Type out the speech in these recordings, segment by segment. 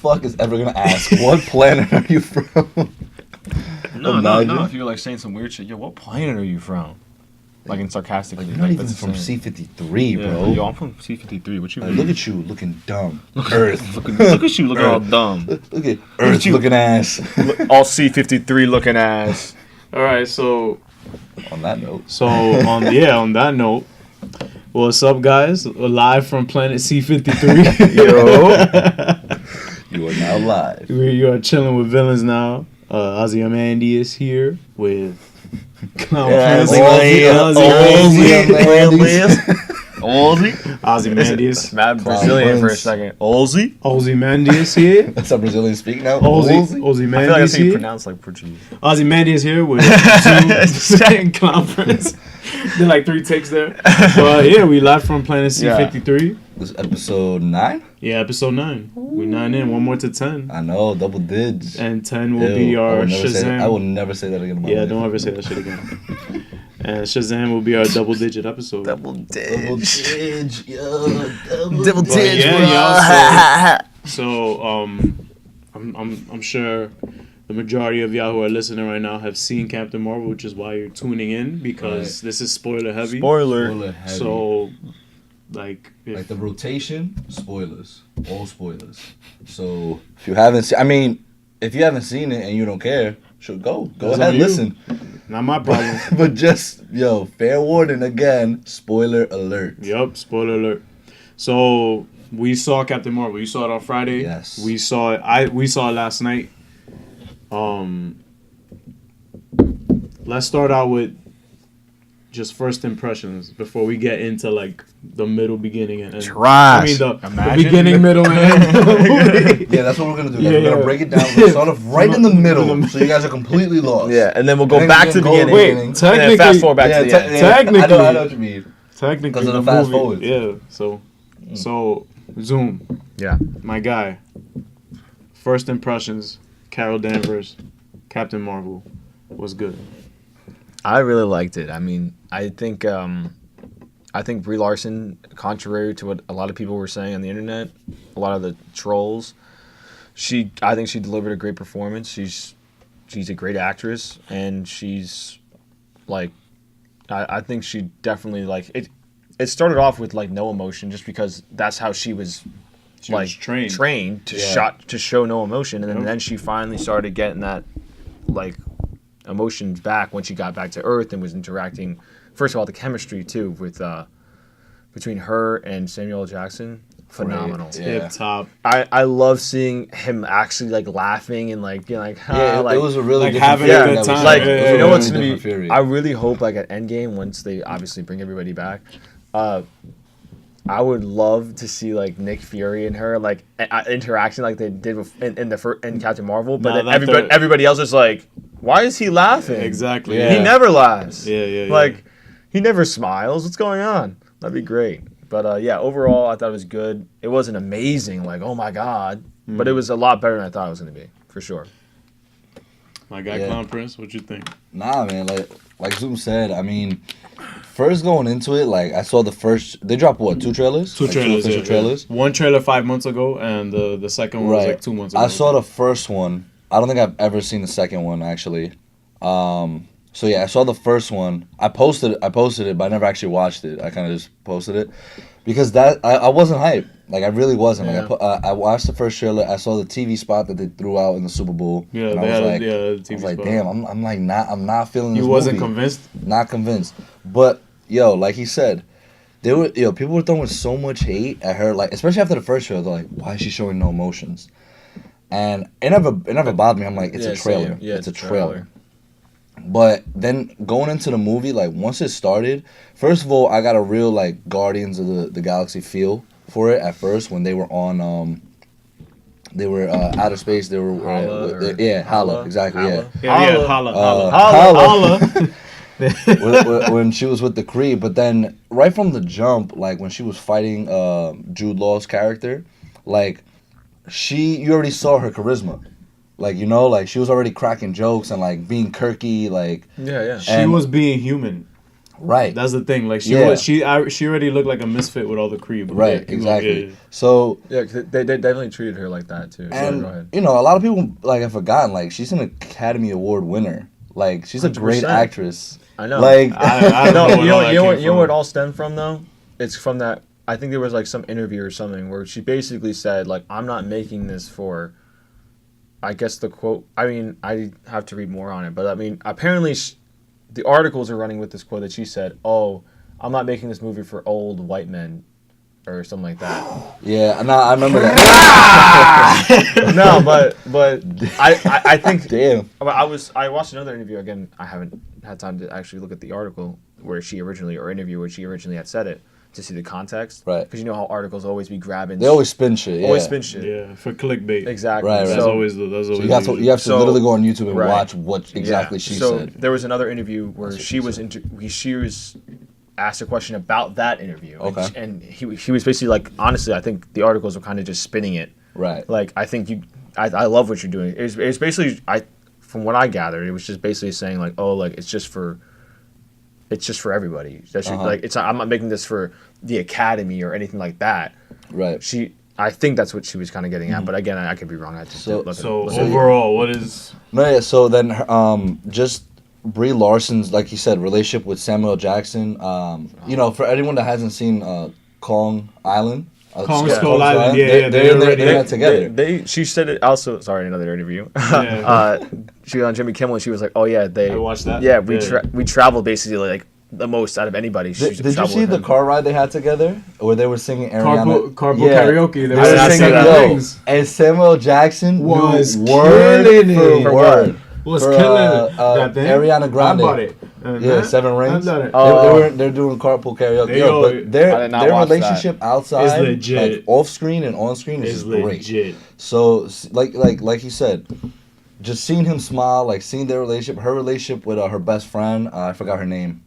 fuck is ever gonna ask, what planet are you from? No. If you're like saying some weird shit, yo, what planet are you from? Like in sarcastically. Like, you're not even from C-53, bro. Yo, I'm from C-53. What you mean? Look at you looking dumb. Earth. Look at you looking all dumb. Look at Earth looking ass. All C-53 looking ass. All right, so On that note. So on that note, what's up, guys? We're live from Planet C-53. Yo. You are now live. You are chilling with villains now. Ozymandias here with Clown Prince. Ozymandias. Mad Brazilian for a second. Ozymandias here. That's how Brazilians speak now. Ozymandias I feel like that's how you here. pronounce like Portuguese. Ozymandias here with two Clown Prince. Did like 3 takes there. But yeah, we live from Planet C-53. This is episode 9? Yeah, episode 9. We're 9 in. 1 more to 10. I know, double digits. And 10 will be our Shazam. I will never say that again in my life. Don't ever say that shit again. And Shazam will be our double digit episode. Double digit, yo. Double digit. Yeah, so I'm sure the majority of y'all who are listening right now have seen Captain Marvel, which is why you're tuning in, because this is spoiler heavy. Spoiler heavy. So, like the rotation, spoilers, all spoilers. So if you haven't seen, if you haven't seen it and you don't care, go ahead, listen. Not my problem. But just fair warning again, spoiler alert. Yup, spoiler alert. So we saw Captain Marvel. You saw it on Friday. Yes. We saw it. We saw it last night. Let's start out with just first impressions before we get into like the middle, beginning, and trash. I mean the beginning, middle, and end. Yeah, that's what we're gonna do. We're gonna break it down. We're gonna start off right in the middle, so you guys are completely lost. Yeah, and then we'll go back to the beginning. Wait, technically, fast forward back to the end. Technically, I know what you mean. Technically, because of the fast forward. Yeah. So Zoom. Yeah. My guy. First impressions. Carol Danvers, Captain Marvel, was good. I really liked it. I mean, I think Brie Larson, contrary to what a lot of people were saying on the internet, a lot of the trolls, I think she delivered a great performance. She's a great actress, and she's like, I think she definitely like it. It started off with like no emotion, just because that's how she was. She was trained to show no emotion, and then she finally started getting that like emotions back when she got back to Earth and was interacting. First of all, the chemistry too with between her and Samuel L. Jackson, phenomenal. Tip top. I love seeing him actually like laughing and like it was a really like having a good time. Like you know what's gonna be? I really hope like at Endgame, once they obviously bring everybody back. I would love to see like Nick Fury and her like interaction like they did in Captain Marvel, but then everybody else is like, why is he laughing? Exactly. Yeah. He never laughs. Yeah. Like he never smiles. What's going on? That'd be great. But overall, I thought it was good. It wasn't amazing, like oh my god, but it was a lot better than I thought it was gonna be for sure. My guy, Clown Prince, what you think? Nah, man. Like Zoom said, I mean. First going into it, like I saw the first. They dropped what? 2 trailers? 2 trailers. 2 official trailers. One trailer 5 months ago, and the second one was like 2 months ago. I saw the first one. I don't think I've ever seen the second one actually. So yeah, I saw the first one. I posted it, but I never actually watched it. I kind of just posted it because I wasn't hyped. Like I really wasn't. Yeah. Like I watched the first trailer. I saw the TV spot that they threw out in the Super Bowl. Yeah, and they I was had the TV I was like, spot. damn, I'm not feeling this. You wasn't movie. convinced? Not convinced. But like he said, people were throwing so much hate at her, like especially after the first trailer. They're like, why is she showing no emotions? And it never bothered me. I'm like, it's a trailer. Same. Yeah, it's a trailer. But then going into the movie, like once it started, first of all, I got a real like Guardians of the Galaxy feel for it at first when they were on they were outer space. They were Hala, exactly. Hala. When she was with the Kree, but then right from the jump, like when she was fighting Jude Law's character, like you already saw her charisma. Like, like she was already cracking jokes and like being quirky, like she was being human. Right. That's the thing. Like Yeah. she already looked like a misfit with all the Kree. But Right, yeah, exactly. yeah. So, Yeah, 'cause they definitely treated her like that too. and Go ahead. you know, a lot of people like have forgotten. Like, she's an Academy Award winner. Like, she's a great 100%. actress. I know. Like, I don't No, know you know, where you know, all that you know came where it from. all stemmed from though. It's from that. I think there was like some interview or something where she basically said like, "I'm not making this for." I guess the quote. I mean, I have to read more on it, but I mean, apparently, the articles are running with this quote that she said, "Oh, I'm not making this movie for old white men." Or something like that. yeah, no, I remember that. No, but I think Damn. I watched another interview again. I haven't had time to actually look at the article where she originally had said it to see the context. Right. Because you know how articles always be grabbing. They always spin shit. Yeah. always spin shit. Yeah, for clickbait. Exactly. Right, right. That's So, always the. So you have to So- literally go on YouTube and right. watch what exactly yeah. she so said. there was another interview where That's what she was asked a question about that interview. Okay. And he was basically like, honestly, I think the articles were kind of just spinning it. Right. Like, I think I love what you're doing. It was basically, from what I gathered, it was just basically saying like, oh, like it's just for everybody. That's like I'm not making this for the Academy or anything like that. Right. I think that's what she was kind of getting at, but again, I could be wrong. I have to So look overall, what is? No, yeah. So then, just Brie Larson's, like you said, relationship with Samuel Jackson. You know, for anyone that hasn't seen Kong Island, Kong Skull Island, yeah, they're not together. She said it also. Sorry, another interview. Yeah. She was on Jimmy Kimmel, and she was like, "Oh yeah, I watched that. Yeah, we traveled basically like the most out of anybody." Did you see the car ride they had together, where they were singing Carpool Ariana? karaoke. They I were was singing singing things. and Samuel Jackson Was knew word killing for it. For word. Was For, killing it. That thing. Ariana Grande. I bought it. Yeah, Seven Rings. I done it. They're doing carpool karaoke. They Yo, go- but their I did not watch relationship outside, It's legit. like off screen and on screen, is It's just great. legit. So like you said, just seeing him smile, like seeing their relationship, her relationship with her best friend, I forgot her name.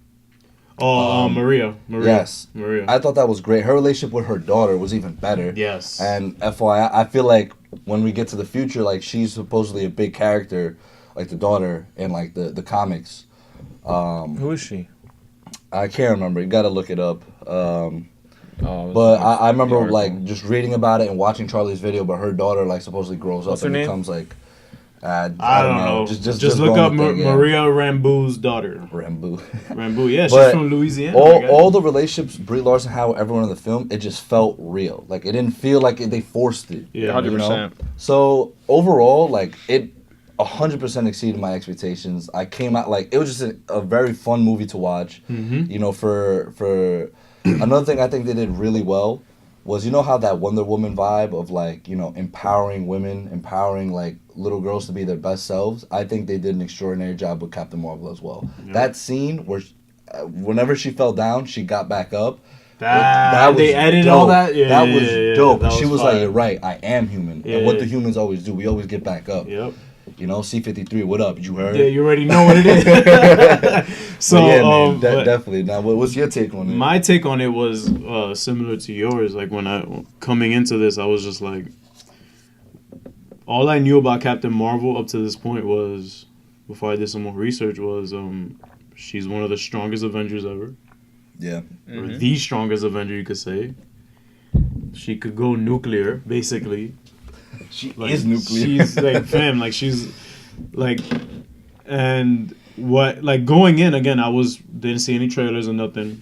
Maria. Yes, Maria. I thought that was great. Her relationship with her daughter was even better. Yes. And FYI, I feel like when we get to the future, like she's supposedly a big character, like the daughter in like the comics. Who is she? I can't remember. You got to look it up. Oh, But I remember the article. like just reading about it and watching Charlie's video. But her daughter like supposedly grows What's up and her name? becomes like I don't know. Just look go up on the thing, yeah. Maria Rambeau's daughter. Rambo. Rambeau, yeah, she's But from Louisiana. I guess. all the relationships Brie Larson had with everyone in the film, it just felt real. Like it didn't feel like they forced it. Yeah, 100%. So overall, like it 100% exceeded my expectations. I came out like it was just a very fun movie to watch. Mm-hmm. You know, for another thing I think they did really well was, you know how that Wonder Woman vibe of like, you know, empowering women, empowering like little girls to be their best selves. I think they did an extraordinary job with Captain Marvel as well. Yeah. That scene where whenever she fell down, she got back up. That they edited dope. all that. Yeah, that yeah, was yeah, dope. that She was fire. like, "You're right. I am human." Yeah, and what yeah. do humans always do? We always get back up. Yep. You know, C-53. What up? You heard? Yeah, you already know what it is. So But yeah, man, but definitely. Now, what's your take on it? my take on it was similar to yours. Like when coming into this, I was just like, all I knew about Captain Marvel up to this point was, before I did some more research, was she's one of the strongest Avengers ever, Yeah. or the strongest Avenger you could say. She could go nuclear, basically. She Like, is nuclear. She's like, fam, like she's like, and what, like going in again, didn't see any trailers or nothing,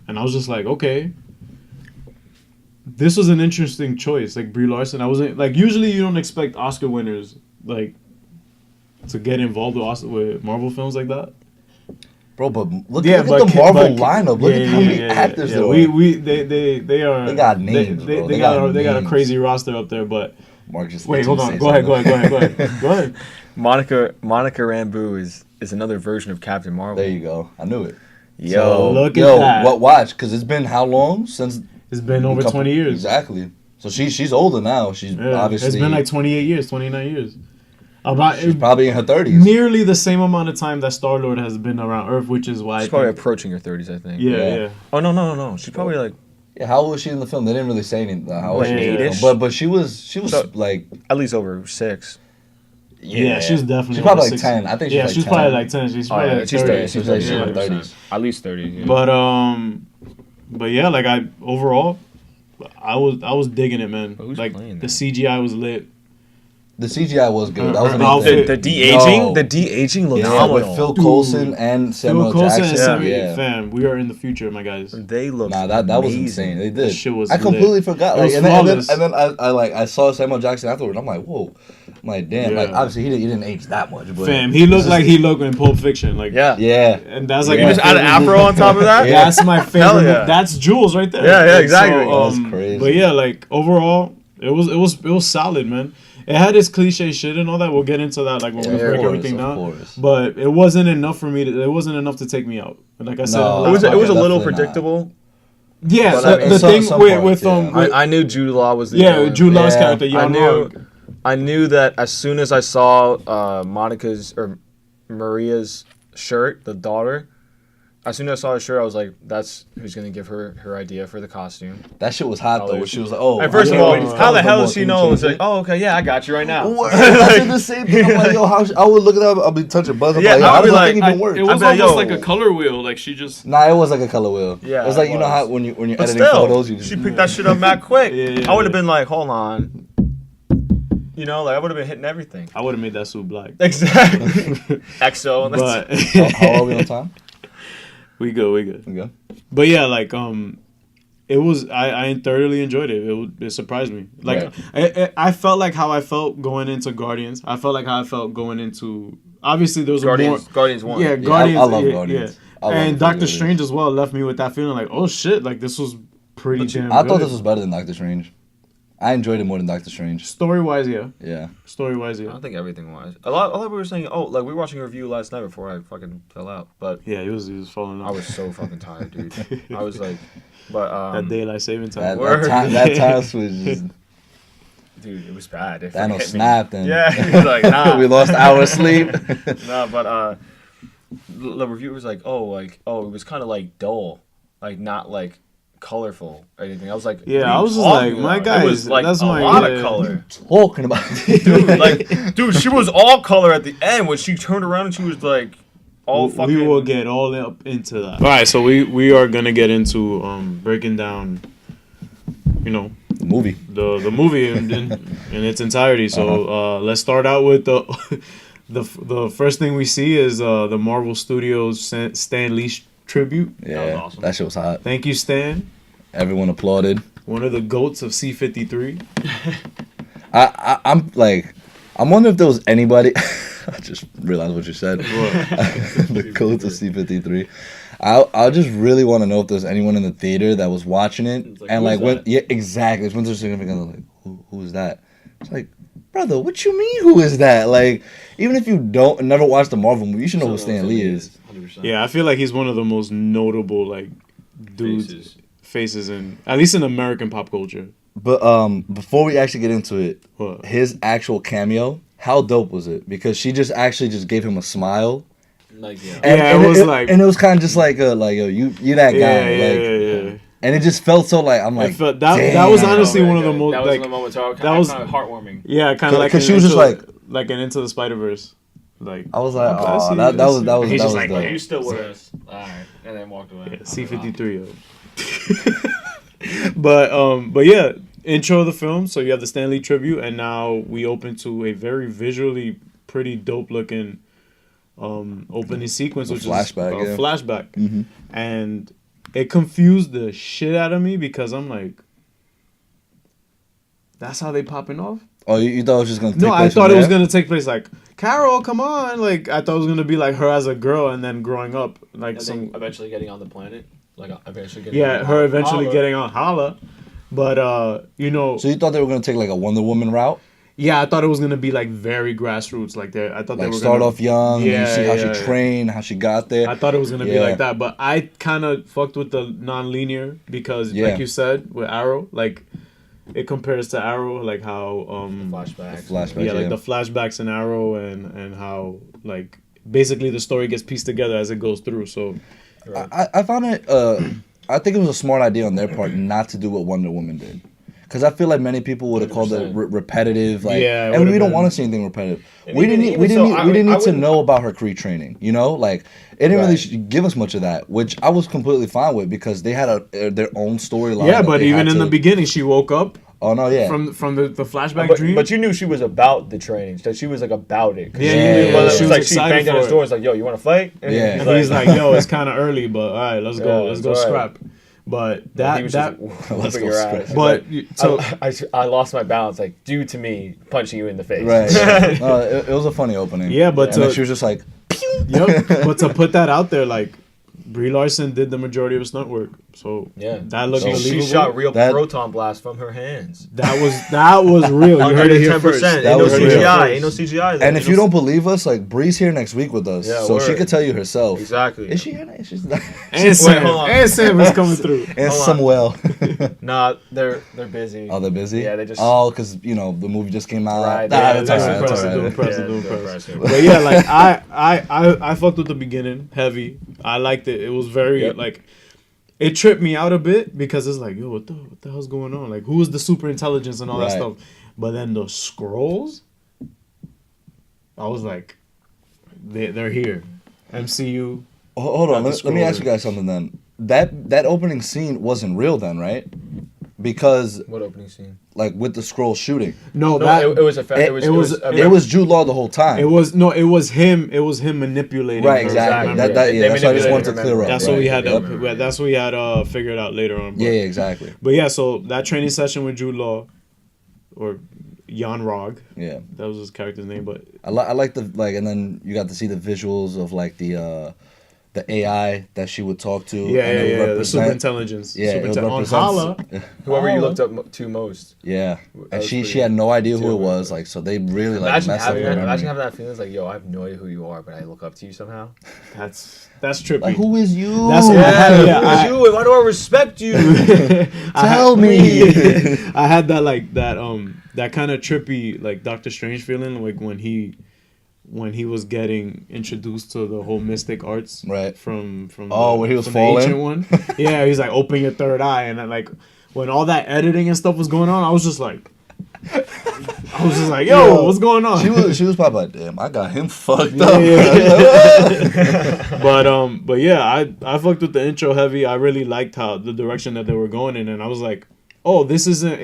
and I was just like, okay, this was an interesting choice. Like Brie Larson, I wasn't like, usually you don't expect Oscar winners like to get involved with Marvel films like that. Bro, but look at the Marvel lineup. Look at how many actors there are. They are. They got names, bro. They got a names. crazy roster up there, but. Mark just Wait, hold on. say Go ahead. something. Go ahead. Monica Rambeau is another version of Captain Marvel. There you go. I knew it. Yo, Look at that. What? Watch, because it's been how long since? It's been over 20 years. Exactly. So she's older now. She's obviously. It's been like 28 years, 29 years. She's probably in her 30s. Nearly the same amount of time that Star-Lord has been around Earth, which is why she's probably approaching her 30s, I think. Yeah. Oh no. She's probably like Yeah, how old was she in the film? They didn't really say anything. How old Like she was in the 8-ish? film. But she was So- like, at least over 6. Yeah, she's definitely. She's probably over like 60. 10. I think she's Yeah, like she's 10. probably like 10. She's probably like she's 30. 30. She's like she's Yeah. in her 30s. At least 30. Yeah. But yeah, like I overall, I was digging it, man. But who's Like playing the that? CGI was lit. The CGI was good. That was Her the main outfit- thing. The de-aging, No. the de-aging looks Yeah, phenomenal. with Phil Coulson and Samuel Phil Coulson Jackson. and Samuel, Yeah. fam, we are in the future, my guys. They look Nah, that was insane. They did. That shit was I completely lit. forgot. It Like, was and flawless. then I saw Samuel Jackson afterward. I'm like, whoa. I'm like, damn. Like, Yeah. obviously he didn't age that much, but Fam, he looked like he looked in Pulp Fiction. Like, Yeah. yeah. and that's like Yeah. my Just Add an favorite afro on top of that. Yeah. That's my favorite. Hell yeah. That's Jules right there. Yeah, yeah, Like, exactly. That's crazy. But yeah, like overall, it was solid, man. It had its cliche shit and all that. We'll get into that like when we Yeah, break of everything course, of down. course. But it wasn't enough for me. It wasn't enough to take me out. Like I said, No, in the It was last a podcast. little Definitely not. predictable. Yeah, But so I mean, the thing some with parts, yeah. I knew Jude Law was the yeah, villain. Jude Law's Yeah. character, Young Hog. I knew that as soon as I saw Monica's or Maria's shirt, the daughter. As soon as I saw her shirt, I was like, "That's who's gonna give her idea for the costume." That shit was hot though. Where she was like, oh. And first I of know all, where these how colors the hell come does she from. know? Can you It's change like, oh, okay, yeah, I got you right now. That's the same thing. I'm like, yo, I would look it up. I'll be touching buzz. I'm Yeah, like, yo, I how would does be that like, thing even work? It was I bet, almost yo. like a color wheel. Like she just. Nah, it was like a color wheel. Yeah, it was like it you know was. how when you're But editing still, photos, you just she picked that shit up mad quick. Yeah. I would have been like, hold on. You know, like I would have been hitting everything. I would have made that suit black. Exactly. XO. And But how are we on time? we good. Okay. But yeah, like it was. I thoroughly enjoyed it. It surprised me. Like I felt like how I felt going into Guardians. I felt like how I felt going into. Obviously, there was Guardians, more. Guardians 1. Yeah, I Guardians. love yeah, Guardians. yeah. I love And it. Doctor Really. Strange as well left me with that feeling like, oh shit, like this was pretty damn. I thought good. this was better than Doctor Strange. I enjoyed it more than Doctor Strange. Story wise, yeah. Yeah. Story wise, I yeah. don't think everything was. A lot of people were saying, oh, like we were watching a review last night before I fucking fell out. But Yeah, he was falling I off. was so fucking tired, dude. I was like, but That daylight saving That, time. Word. that time switch just dude, it was bad. It Thanos hit me. snapped and Yeah, he was like, nah. we lost hours sleep. Nah, but the reviewer was like, it was kind of like dull, like not like colorful or anything. I was like, Yeah, what are I you was just talking like, my about? guys, it was like that's a my- lot yeah. of color. Talking about Dude, she was all color at the end when she turned around and she was like all fucking. We will get all up into that. All right, so we are gonna get into breaking down, you know, movie. the movie in its entirety. So let's start out with the first thing we see is the Marvel Studios Stan Lee tribute. Yeah, was awesome. that shit was hot. Thank you, Stan. Everyone applauded. One of the goats of C-53. I'm wondering if there was anybody. I just realized what you said. The codes of C-53. I just really want to know if there's anyone in the theater that was watching it like, and who's like when that? yeah exactly it's when they're significant like who is that? It's like brother, what you mean who is that? Like even if you never watched the Marvel movie, you should know who Stan Lee is. 100%. Yeah, I feel like he's one of the most notable like dudes faces in at least in American pop culture. But before we actually get into it, What? his actual cameo, how dope was it? Because she just gave him a smile. Like yeah. Yeah, it was like- and it was kind of just like yo, you that guy, Yeah. and it just felt so like I'm I like felt that was honestly one of the most That was like the moment that that was- kind of heartwarming. yeah, kind of like 'cause an she was just like an Into the Spider-Verse. Like I was like, okay, I oh, see, that I was see. that was He's that just was like, dope. You still with us. Alright. And then walked away. C-53 yo. But yeah, intro of the film. So you have the Stan Lee tribute, and now we open to a very visually pretty dope looking opening sequence, which flashback, is a yeah. flashback, Mhm. and it confused the shit out of me because I'm like, that's how they popping off. Oh, you thought it was just gonna? Take No, I place thought from it was there? gonna take place like Carol, come on, like I thought it was gonna be like her as a girl and then growing up, like And some then eventually getting on the planet. Like eventually getting on yeah, the her eventually Holla. getting on Holla, but you know, So you thought they were gonna take like a Wonder Woman route, yeah, I thought it was gonna be like very grassroots, like that. I thought they like were start gonna, off young, and Yeah, you see how yeah. she trained, how she got there. I thought it was gonna be Yeah. like that, but I kind of fucked with the non-linear because, Yeah. like you said, with Arrow, like it compares to Arrow, like how Flashbacks. Flashback, yeah, like the flashbacks in Arrow and how like basically the story gets pieced together as it goes through. So I found it. I think it was a smart idea on their part not to do what Wonder Woman did, Because I feel like many people would have called it 100%. repetitive. Like, Yeah, it and we would've don't been. want to see anything repetitive. And We even- didn't. even We didn't. so, I we didn't would- I need to wouldn't- know about her Cree training. You know, like it didn't really Right. give us much of that, which I was completely fine with because they had their own storyline. Yeah, that but they even had in to- the beginning, she woke up Oh no, yeah. from the flashback But, dream. but you knew she was about the training. That she was like about it. 'Cause Yeah, she, yeah, knew, yeah, well, yeah. it She was was like she excited banged on for his it. door. It's like, yo, you want to fight? And Yeah. and he's like, "Yo, it's kind of early, but all right, let's go, Yeah, let's go it's all scrap." But he that was that, just Let's whooping go your scrap. ass. but so I lost my balance, like due to me punching you in the face. Right. Yeah. No, it was a funny opening. yeah, but And then she to was just like, yep, but to put that out there, like Brie Larson did the majority of his stunt work, so Yeah. that looked So believable. She shot real That- proton blasts from her hands. That was real. You heard it here first. 10%. That Ain't no was real. CGI. Ain't no CGI there. and if you don't believe us, like Bree's here next week with us, Yeah, so she word. could tell you herself. Exactly. Is she here? Next? She's And Sam, hold on. and Sam is coming through. and Hold on. Samuel. Nah, they're busy. Oh, they're busy. Yeah, they just. Oh, because the movie just came out. Right, Nah, yeah, that's that's all right. That's all impressive, right. doing Yeah, press. doing press. But yeah, like I fucked with the beginning heavy. I liked it. It was very Yep. like it tripped me out a bit because it's like, yo, what the hell's going on? Like, who is the super intelligence and all that Right. stuff? But then the scrolls, I was like, they're here. MCU. Hold on. Got the Let me ask scroll. you guys something then. That opening scene wasn't real then, right? Because What opening scene? like with the scroll shooting, No, No, that it was a fact. it It was. it was Jude Law the whole time. it was him. It was him manipulating. right, her exactly. memory. That's what I just manipulated wanted to her clear memory. up. That's right. what we had. Yep. That's what we had figured out later on. But, Yeah, exactly. But yeah, so that training session with Jude Law, or Jan Rog, Yeah, that was his character's name. But I like the and then you got to see the visuals of like the AI that she would talk to. yeah, and it would the super represent- intelligence. Yeah, it would on represent- Hala. Whoever you Oh. looked up to most. Yeah, That and was she pretty had no idea who too, it was. but- Like, so they really like Imagine messed up having her that. memory. Imagine having that feeling. It's like, yo, I have no idea who you are, but I look up to you somehow. That's trippy. Like, who is you? That's what I had, yeah, who is you? And why do I respect you? Tell me. I had that like that kind of trippy like Doctor Strange feeling like when he was getting introduced to the whole mystic arts Right. from Oh, where he was from falling? the ancient one. Yeah, he's like open your third eye, and then, like when all that editing and stuff was going on, I was just like, yo, what's going on? She was probably like, damn, I got him fucked Yeah, up. yeah. but yeah, I fucked with the intro heavy. I really liked how the direction that they were going in, and I was like, oh, this isn't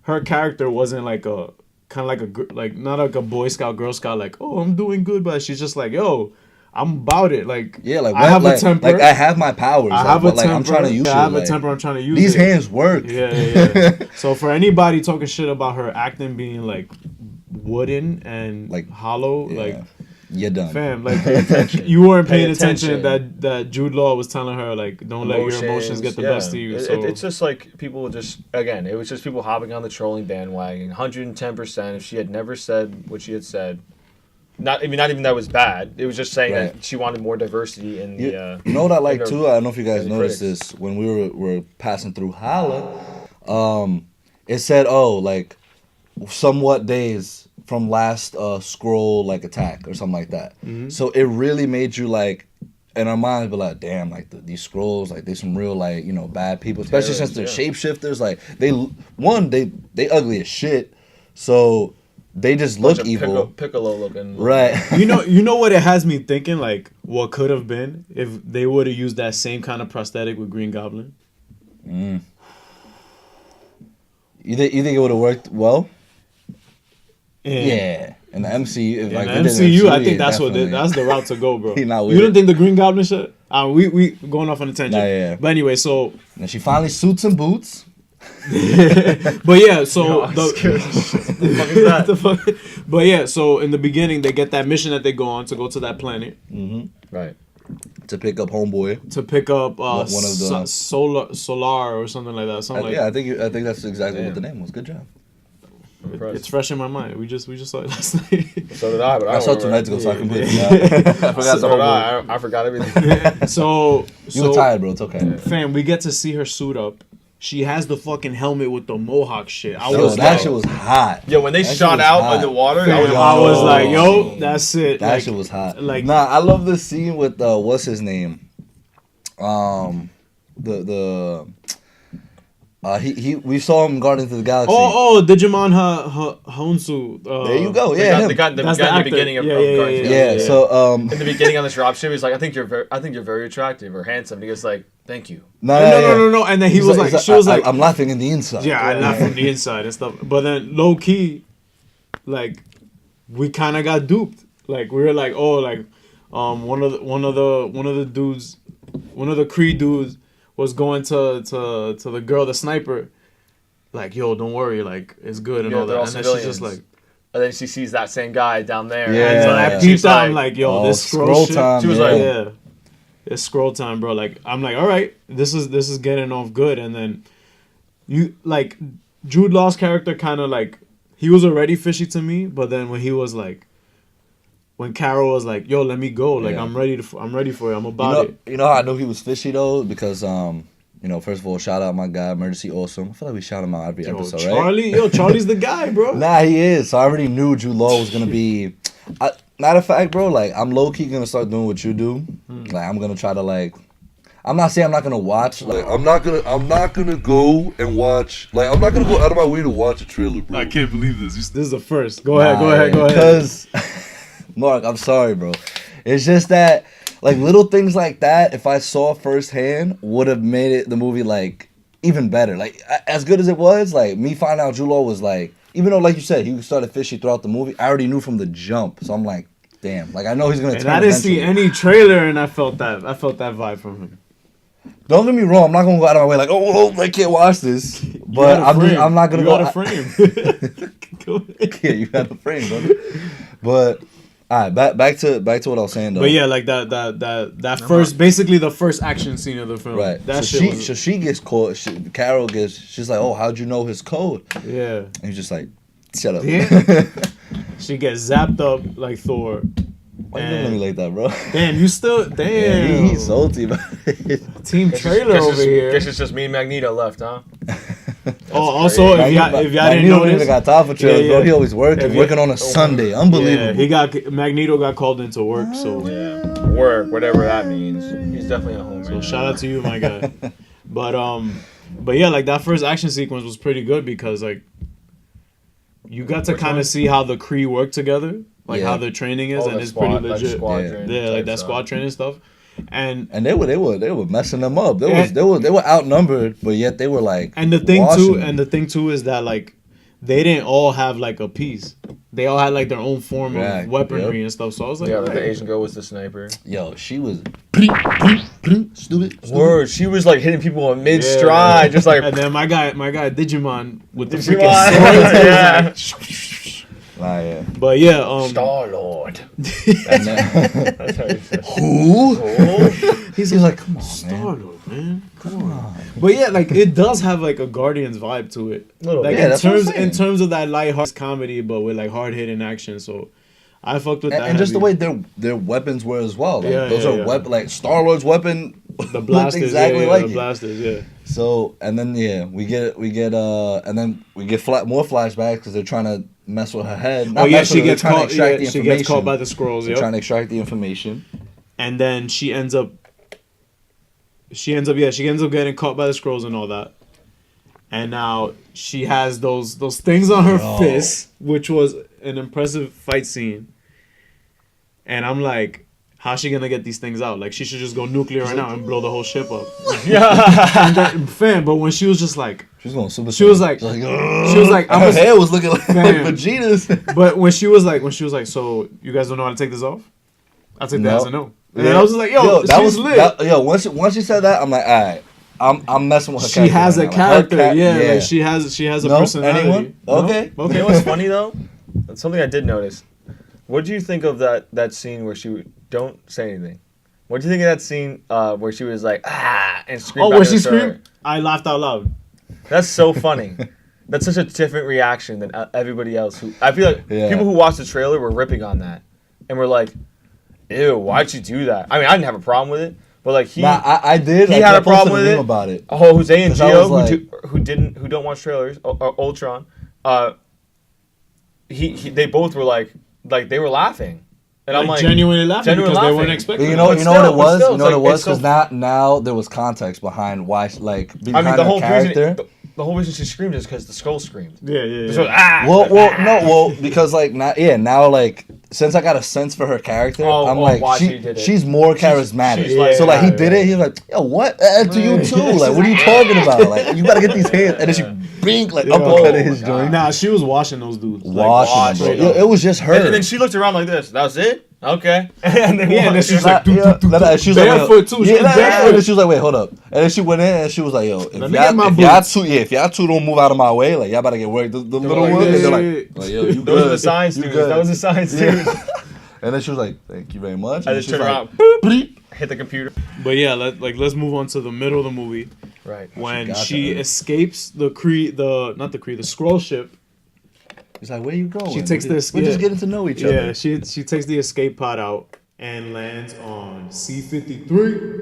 her character wasn't like a kind of like not like a Boy Scout, Girl Scout, like, oh, I'm doing good, but she's just like, yo, I'm about it. Like, Yeah, like I have like, a temper. Like I have my powers. I have but, a like temper. I'm trying to use I it. have like, a temper. I'm trying to use These it. hands work. Yeah. So for anybody talking shit about her acting being like wooden and Like, hollow, Yeah. like, You're done. fam, like you weren't paying Pay attention attention. that Jude Law was telling her like, don't let your emotions get the yeah. best of you. So It's just like people just again. It was just people hopping on the trolling bandwagon. 110%. If she had never said what she had said, not even that was bad. It was just saying Right. that she wanted more diversity in You, the. you know what I like in the- too? I don't know if you guys in the noticed critics. this when we were passing through Hala. It said, "Oh, like somewhat days from last scroll like attack or something like that." Mm-hmm. So it really made you like, in our minds, be like, "Damn, like these scrolls, like they some real like bad people, especially since they're Terrorists, shapeshifters. Like they ugly as shit, so they just look bunch of evil, Piccolo looking. right?" you know what it has me thinking, like what could have been if they would have used that same kind of prosthetic with Green Goblin. You think it would have worked well? And Yeah, in the MCU. If, in like, the we did MCU, I yeah, think that's definitely. that's the route to go, bro. He not You with didn't it. think the Green Goblin shit? We going off on a tangent. Nah, yeah. But anyway, so And she finally suits and boots. but yeah, so I'm scared. What the fuck is that? the fuck? But yeah, so in the beginning they get that mission that they go on to go to that planet Right. To pick up homeboy. to pick up One of the- solar or something like that. Something like Yeah, I think that's exactly what Damn. the name was. Good job. I'm impressed. it's fresh in my mind. We just saw it last night. So did I, but I I don't saw it 2 remember. nights ago, so I completely forgot. I forgot So the did whole I. movie. I forgot everything. So You were tired, bro. It's okay. fam, we get to see her suit up. She has the fucking helmet with the mohawk shit. I Yo, was that like, shit was hot. Yo, when they That shit shot was out hot. in the water, fam, I was like, yo, that's it. That Like, shit was hot. like- Nah, I love this scene with what's his name? The We saw him in Guardians of the Galaxy. Digimon Honsu. There you go. Yeah, the guy in the beginning of Yeah. Guardians. Yeah. So In the beginning on the dropship, he's like, I think you're very attractive or handsome. And he goes like, thank you. No. And then she was like, I'm laughing in the inside. yeah, I laughed from the inside and stuff. But then low key, like, we kind of got duped. Like we were like, one of the dudes, one of the Kree dudes was going to the girl, the sniper, like, yo, don't worry, like, it's good and all that. And then she's just like, and then she sees that same guy down there. Yeah. and then I peeped out, I'm like, yo, this scroll shit. time. She was Yeah. It's scroll time, bro. Like, I'm like, all right, this is getting off good. And then you, like, Jude Law's character kind of like, he was already fishy to me, but then when he was like, when Carol was like, yo, let me go, like, Yeah. I'm ready for it, I'm about it. You know how I knew he was fishy though? Because first of all, shout out my guy, Emergency Awesome. I feel like we shout him out every episode, right? Charlie's the guy, bro. Nah, he is. So I already knew Jude Law was gonna be. Matter of fact, bro, like, I'm low key gonna start doing what you do. Like, I'm gonna try to, like, I'm not saying I'm not gonna watch. Like, I'm not gonna go and watch. Like, I'm not gonna go out of my way to watch a trailer, bro. I can't believe this. This is the first. Go ahead. Because, Mark, I'm sorry, bro. It's just that, like, little things like that, if I saw firsthand, would have made the movie, like, even better. Like, as good as it was, like, me finding out Jude Law was, like, even though, like you said, he started fishy throughout the movie, I already knew from the jump. So I'm like, damn. Like, I know he's going to And turn I didn't see eventually. any trailer, and I felt that vibe from him. Don't get me wrong. I'm not going to go out of my way like, I can't watch this. But I'm not going to go. You got a frame. Go ahead. Yeah, you got a frame, brother. But, all right, back to what I was saying, though. But yeah, like that first, basically the first action scene of the film. Right. That so shit was, she gets caught. Carol she's like, oh, how'd you know his code? yeah. And he's just like, shut up. She gets zapped up like Thor. Why you looking at me like that, bro? Damn, you still Yeah, he's salty about it. Team trailer over here. Guess it's just me and Magneto left, huh? Also, if y'all didn't don't notice, even got time for trailers, Yeah, bro. yeah. He always working on a Sunday. Unbelievable. Magneto got called into work, so Work, whatever that means. He's definitely a homer. so shout out to you, my guy. But yeah, like that first action sequence was pretty good because like you got to kind of see how the Kree work together, like how their training is, and it's pretty legit. Yeah, like that squad training stuff. And they were messing them up. They were outnumbered, but yet they were like. And the thing too is that like they didn't all have like a piece. They all had like their own form of weaponry and stuff. So I was like, yeah, like the Asian girl was the sniper. Yo, she was stupid. Word, she was like hitting people in mid stride, just like. And then my guy Digimon with the Digimon, freaking sword. Yeah. But yeah, Star Lord. That's how he said. Who? He's like, come on, man. Star-Lord, man. Come on. But yeah, like it does have like a Guardians vibe to it. Little like bit. Yeah, in terms of that light comedy, but with like hard hitting action. So I fucked with that. And just the way their weapons were as well. Like, Yeah, those yeah, are yeah. like Star-Lord's weapon. the blasters, exactly yeah, like the it. blasters, yeah. So and then we get more flashbacks because they're trying to mess with her head. Oh yeah, she gets caught. She Gets caught by the scrolls. They're Yep. trying to extract the information. And then she ends up getting caught by the scrolls and all that. And now she has those things on her fist, which was an impressive fight scene. And I'm like, how's she gonna get these things out? Like, she should just go nuclear right now and blow the whole ship up. Yeah. But when she was just like, She was going super. She was like, her hair was looking like Vegeta's. But when she was like, so you guys don't know how to take this off? I took that as a no. And I was just like, yo, that she's was lit. once she said that, I'm like, all right, I'm messing with her. She has a right now. character, Like, like she has a personality. Anyone? Okay. No? You know what's funny though? That's something I did notice. What do you think of that scene where she don't say anything? What do you think of that scene where she was like and screamed? Oh, back where at she the story? screamed? I laughed out loud. That's so funny. That's such a different reaction than everybody else. Who I feel like people who watched the trailer were ripping on that, and were like, "Ew, why'd you do that?" I mean, I didn't have a problem with it, but like I did. He like, had I a problem posted with meme it. about it. Oh, Jose and 'Cause I Gio, was like- who don't watch trailers, Ultron, they both were like they were laughing, and I'm like genuinely laughing because they weren't expecting. You it. know what it was? still, You know what it was? it's Because now there was context behind why, like, behind the her whole character. reason. the whole reason she screamed is because the skull screamed. Yeah. So, ah! Well, because like now like since I got a sense for her character, I'm like why she did it. she's more charismatic. she's like- so like he Yeah, did it, he was like, yo, what? To you too? Like, what are you talking about? Like, you gotta get these hands, and then she blink like uppercutted his joint. Nah, she was washing those dudes. Washing them, straight bro. up. It was just her. And then she looked around like this. That was it? Okay. And then and then she's like, She was like, barefoot too. She was barefoot. and she was like, wait, hold up. And then she went in and she was like, yo, Let me get my if y'all two don't move out of my way, like y'all better get worked. The little like, one, yeah, and they're yeah, like, yo, you those are good. the science You dudes. good. That was the science dudes. And then she was like, thank you very much. I And just she's turn like, around, boop, hit the computer. But yeah, let's move on to the middle of the movie Right. when got she that. escapes the scroll ship. He's like, where you going? She takes this. We're just getting to know each Yeah, other. she takes the escape pod out and lands on C-53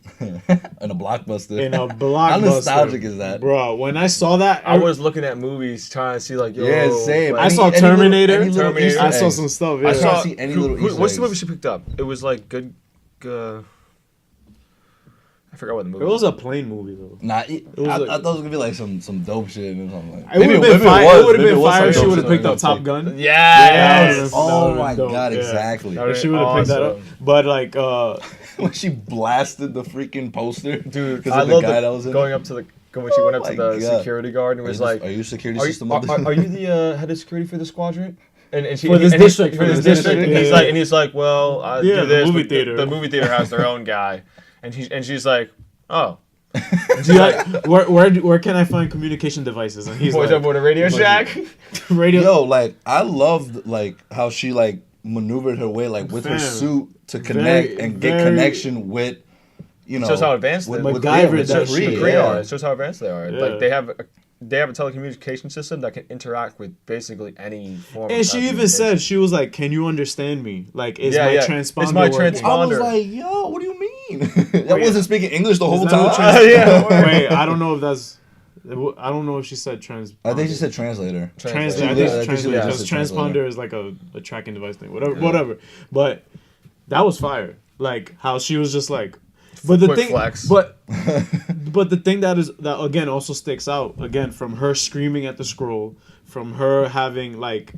In a blockbuster. in a blockbuster. How nostalgic is that? Bro, when I saw that, I was looking at movies trying to see like, yo. Yeah, same. like- I saw Any Terminator. little Easter I saw eggs. some stuff. I Yeah. saw. see any little Easter what's the eggs. movie she picked up? It was like good. I forgot what the movie. It was a plain movie though. Nah, was I like- thought it was gonna be like some dope shit or something like. It would have been fire. It would have been fire if she would have picked up Top Gun. Gun. Yes. That Oh would've my been dope, god, yeah. exactly. That If she would have picked that up, Awesome. but like, When she blasted the freaking poster, Dude, because I of the love guy that was in going it. up to the when she went up Oh to my the God. security guard and was like, "Are you security Are system?" you, are you the head of security for the squadron? And she For this and he- district, for this district. And yeah, he's yeah. like, well, I Yeah, do the this. movie but theater. The movie theater has their own guy, and she's like, oh, she's like, where can I find communication devices? And he's boys like, up with a Radio Shack. radio. Yo, like I loved like how she like maneuvered her way like with her Fam. suit to connect Very, and get very- connection with, you know, Shows how advanced with, they- with, MacGyver with that the shit. Kree, Kree yeah. are. It shows how advanced they are. Yeah. Like they have a telecommunication system that can interact with basically any form. And of she even telecommunication. said, she was like, "Can you understand me? Like, is Yeah, my yeah. transponder Is my working?" I was Responder. like, yo, what do you mean? That wasn't speaking English the whole Is that what time. trans- Yeah. Wait, I don't know if that's. I don't know if she said trans. I think she said translator. Translator. I Yeah, think I it's think she translator. was Because just a transponder translator. is like a tracking device thing. Whatever. But that was fire. Like how she was just like. But the Quick thing, flex. but the thing that again also sticks out again from her screaming at the scroll, from her having like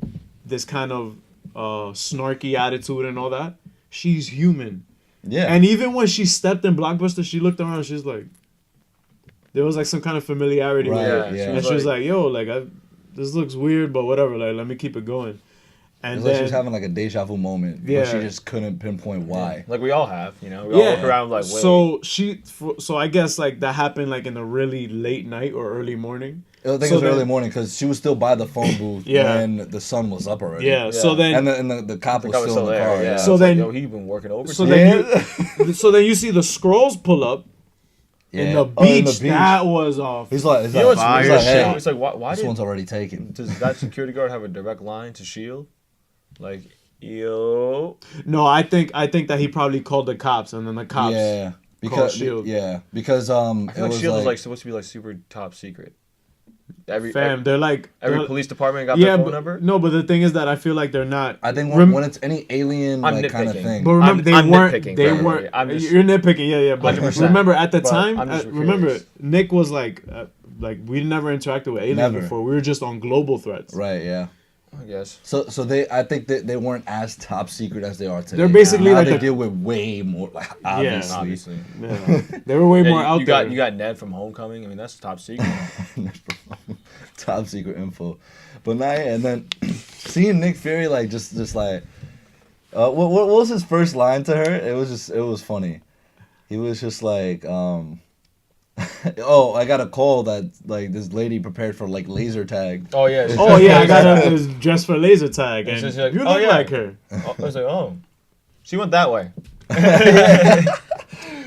this kind of snarky attitude and all that. She's human. Yeah. And even when she stepped in Blockbuster, she looked around. She's like, there was like some kind of familiarity Right, with her. yeah. And she was like, yo, like this looks weird, but whatever. Like, let me keep it going. And It's like she then was having like a deja vu moment, but Yeah. she just couldn't pinpoint why. Like we all have, you know. We all look around like, wait. So I guess like that happened like in a really late night or early morning. I think So it was then- early morning because she was still by the phone booth Yeah. when the sun was up already. Yeah. So then And the cop was I was still in the there. car. Yeah. Yeah. So It's like, then- yo, he been working over. so today. then so then you see the scrolls pull up in the Oh, in beach. That was off. He's like, You know what's he's weird? like, hey, It's like, why this did one's already taken. does that security guard have a direct line to Shield? Like, yo, No, I think that he probably called the cops and then the cops. Yeah, because Shield. yeah, because I feel it like was Shield like, was like supposed to be like super top secret. Every They're like every they're- police department got yeah, their phone but, number. no, but the thing is that I feel like they're not. I think Rem- when it's any alien I'm like kind of nitpicking. thing. But remember, I'm they weren't. nitpicking, They bro. weren't. I'm just- You're nitpicking, yeah. But 100%. remember, at the But time, I'm just remember, curious. Nick was like we never interacted with aliens Never. before. We were just on global threats. Right, yeah. I guess. So I think that they weren't as top secret as they are today. They're basically now like they the- deal with way more, like obviously. Obviously. Yeah. They were way Yeah, more out you there. got Ned from Homecoming. I mean, that's top secret. Top secret info. But now, yeah, and then seeing Nick Fury like just like, what was his first line to her? It was funny. He was just like, oh, I got a call that like this lady prepared for like laser tag. Oh yeah. Oh yeah, I got a dress for laser tag, It's and just like, you oh, look yeah. like her. Oh, I was like, oh, she went that way.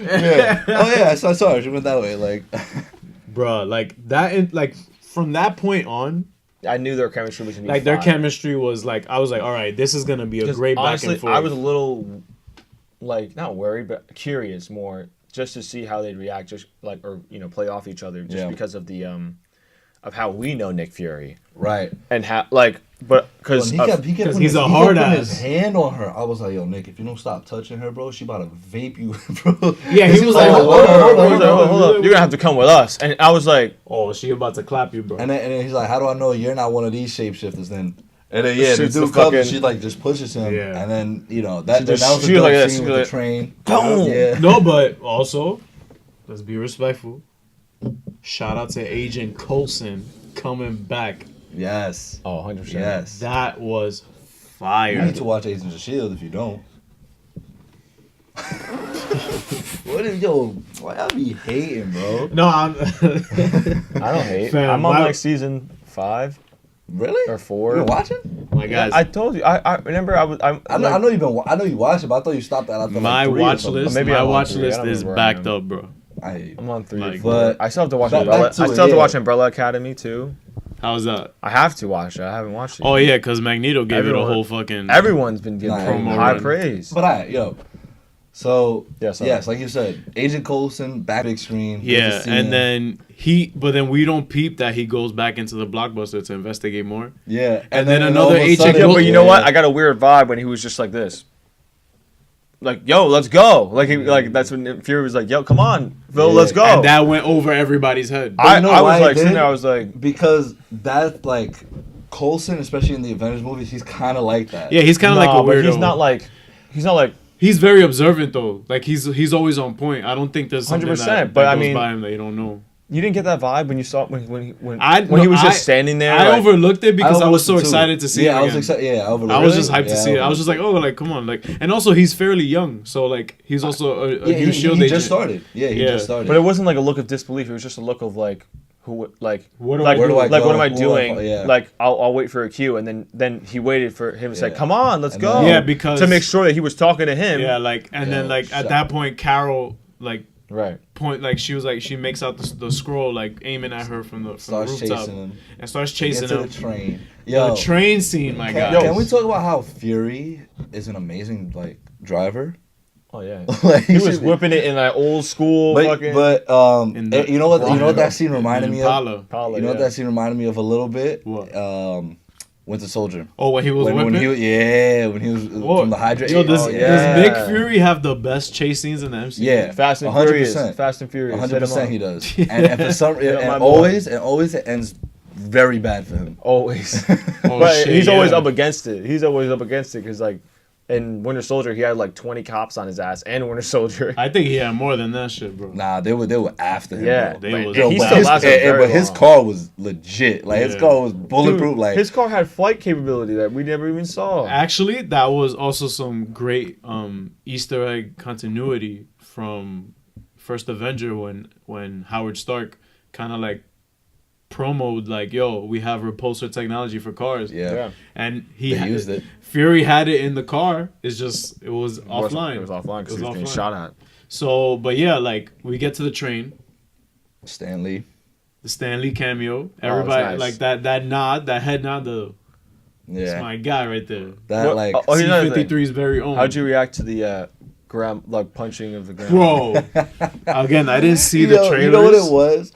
Yeah. Oh yeah, I saw her. She went that way. Like, Bruh, like that. Like from that point on, I knew their chemistry was gonna be like their fire. chemistry was like I was like, all right, this is gonna be a 'Cause great honestly, back and forth. I was a little, like, not worried, but curious more, just to see how they'd react, just like, or play off each other, just Yeah. because of the of how we know Nick Fury right. and how, like, but because He kept putting he's a he hard kept putting ass. his hand on her. I was like, yo, Nick, if you don't stop touching her, bro, she about to vape you, bro. Yeah, he was like, hold hold hold up, you're gonna have to come with us. And I was like, oh, she about to clap you, bro. And then he's like, how do I know you're not one of these shapeshifters then? And then the Shoots the dude comes and fucking- she like just pushes him, Yeah. and then that She was just- the she was like dope this, scene she with was the like, train. boom. Yeah. No, but also, let's be respectful. Shout out to Agent Coulson coming back. Yes. oh, 100%. Yes. That was You fire. need to watch Agents of Shield if you don't. What is why y'all be hating, bro? No, I'm. I don't hate. Fam, I'm on my- like season 5 Really? or 4. You been watching? my guys, I told you. I remember I was. I know you've been. I know you watched it, but I thought you stopped at. Like my 3 or watch something. list. Maybe My I'm on watch 3. I list don't is remember where I backed am. up, bro. I'm on 3 or Like, 4. but- I still have to watch Back Umbrella. I to still it, have to yeah. watch Umbrella Academy too. How's that? I have to watch it. I haven't watched it. Oh yeah, because Magneto gave it a Everyone- whole fucking. Everyone's been giving Nah, it promo high run. praise. But so Yeah, sorry. yes, like you said, Agent Coulson, back big screen. Yeah, there's a scene. and then but then we don't peep that he goes back into the blockbuster to investigate more. yeah, and then all another of a agent sudden- Yeah, goes- but you know what? I got a weird vibe when he was just like this. Like, yo, let's go. Like that's when Fury was like, yo, come on, Phil, Yeah. let's go. And that went over everybody's head. But you know I why was he like sitting did? there, I was like, because that like Coulson, especially in the Avengers movies, he's kind of like that. Yeah, he's kind of like a but weirdo. he's not like He's very observant though. Like he's always on point. I don't think there's something 100%, that but I goes mean- by him that you don't know. you didn't get that vibe when you saw when he No, was just standing there. I like, overlooked it because I was so overlooked it, too. excited to see Yeah, it. I was again. excited. Yeah, I overlooked I was it. just hyped to see it. I was just like, oh, like come on, like, and also he's fairly young, so like he's also a Yeah, new he Shield agent. just started. Yeah, he Yeah. just started. but it wasn't like a look of disbelief. It was just a look of like, who like What do like, I Where do I like go? what am I Who do I doing? fo- yeah. Like I'll wait for a cue, and then he waited for him to say, Yeah. come on, let's And go. then- Yeah, because to make sure that he was talking to him. Yeah, like, and then Yo, like shut at that point, Carol like Right. she was like she makes out the scroll like aiming at her from the starts rooftop chasing him. and starts Get chasing to him. the train. The Yo, train scene, my can, guy. can we talk about how Fury is an amazing like driver? Oh yeah. Like He was should be- whipping it in that old school But fucking. In the- you know what that scene reminded me of? Impala, You know what yeah. that scene reminded me of a little bit? What? Winter Soldier. Oh, when he was When whipping. he was Whoa. from the Hydra. Yo, does, oh, does Nick Fury have the best chase scenes in the MCU? Yeah, Fast and 100%. Furious. Fast and Furious. 100% he does. And for some Yeah, my and boy. always it ends very bad for him. Always. Oh, But shit, he's always yeah. up against it. He's always up against it because like in Winter Soldier he had like 20 cops on his ass and Winter Soldier. I think he had more than that shit, bro. Nah, they were after him. Yeah, bro. They but was- Yo, he but still his, lasted very his long. car was legit. Like his Yeah. car was Dude, bulletproof. like his car had flight capability that we never even saw. Actually, that was also some great Easter egg continuity from First Avenger when Howard Stark kind of like promoted like, yo, we have repulsor technology for cars. yeah. And They used it. Fury had it in the car. It's just it was It wasn't- offline. It was offline because It he was was getting offline. shot at. So, but yeah, like we get to the train, Stanley. the Stan Lee cameo. it's Everybody nice. like that nod, that head nod. That's Yeah. my guy right there. That What- like oh, here's another thing. C-53's very own. How'd you react to the punching of the ground? Bro, again, I didn't see the trailers. You know what it was?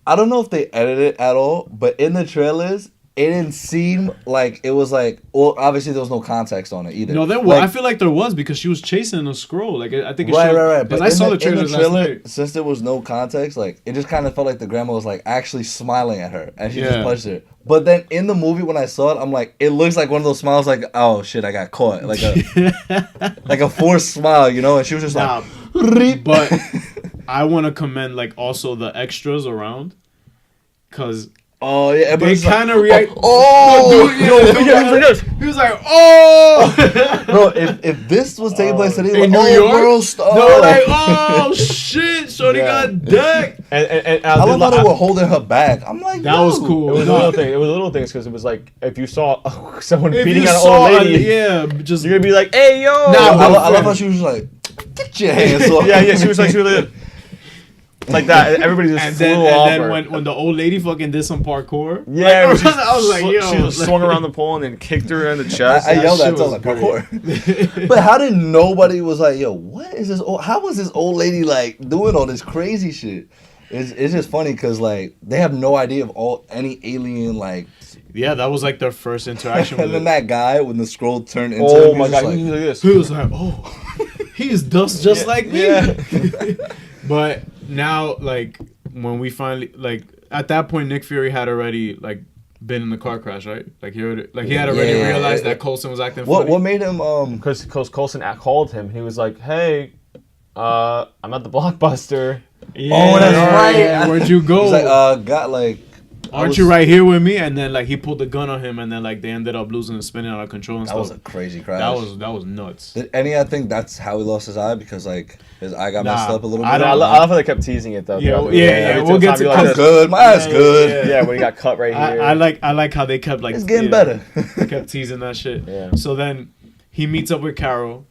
I don't know if they edited it at all, but in the trailers, it didn't seem like it was like. Well, obviously there was no context on it either. No, there was. Like, I feel like there was because she was chasing a scroll. Like I think it right, showed, right, right. Because But I saw the in trailers last night. since there was no context, like it just kind of felt like the grandma was like actually smiling at her, and she just Yeah. punched her. But then in the movie, when I saw it, I'm like, it looks like one of those smiles, like, oh shit, I got caught, like a like a forced smile, you know? And she was just Nah, like, but I want to commend like also the extras around, because oh yeah, but they it's like, kind of react. oh, He was like, oh. bro, if this was taking place today, In like, New oh, York? world star, They were like, oh shit, Shorty Yeah. got decked. And I love how they were holding her back. I'm like, That was cool. It was a little thing. It was little things because it was like if you saw someone If beating you on an saw, old lady, yeah, just you're gonna be like, "Hey, yo!" Nah, I love how she was just like, get your hands off. yeah. She was like like that. Everybody just and flew then, off and her. then when the old lady fucking did some parkour, Yeah, like, she I was like, yo, she just swung around the pole and then kicked her in the chest. I yelled shit at them was like parkour. But how did nobody was like, yo, what is this? How was this old lady like doing all this crazy shit? It's just funny because like they have no idea of any alien like Yeah, that was like their first interaction with And then it. that guy, when the scroll turned into Oh him, my he was god, like, he was like this. He was like, oh, he is dust just like me. Yeah. But now, like, when we finally, like, at that point, Nick Fury had already, like, been in the car crash, right? Like, he had already Yeah. realized that Coulson was acting what funny. made him Because Coulson called him. He was like, "Hey, I'm at the Blockbuster." Yeah, Oh, that's right. yeah, where'd you go? he's like got like Aren't you right here with me? And then, like, he pulled the gun on him, and then, like, they ended up losing and spinning out of control and that stuff. was a crazy crash. That was nuts. I think that's how he lost his eye because like his eye got messed Nah, up a little bit. I I don't- love how they kept teasing it though. Yeah, throughout the yeah, movie. yeah, Every we'll get time to you that. I'm this. good. My eye's good. Yeah, when he got cut right here. I like how they kept, like, It's getting better. kept teasing that shit. Yeah. So then he meets up with Carol.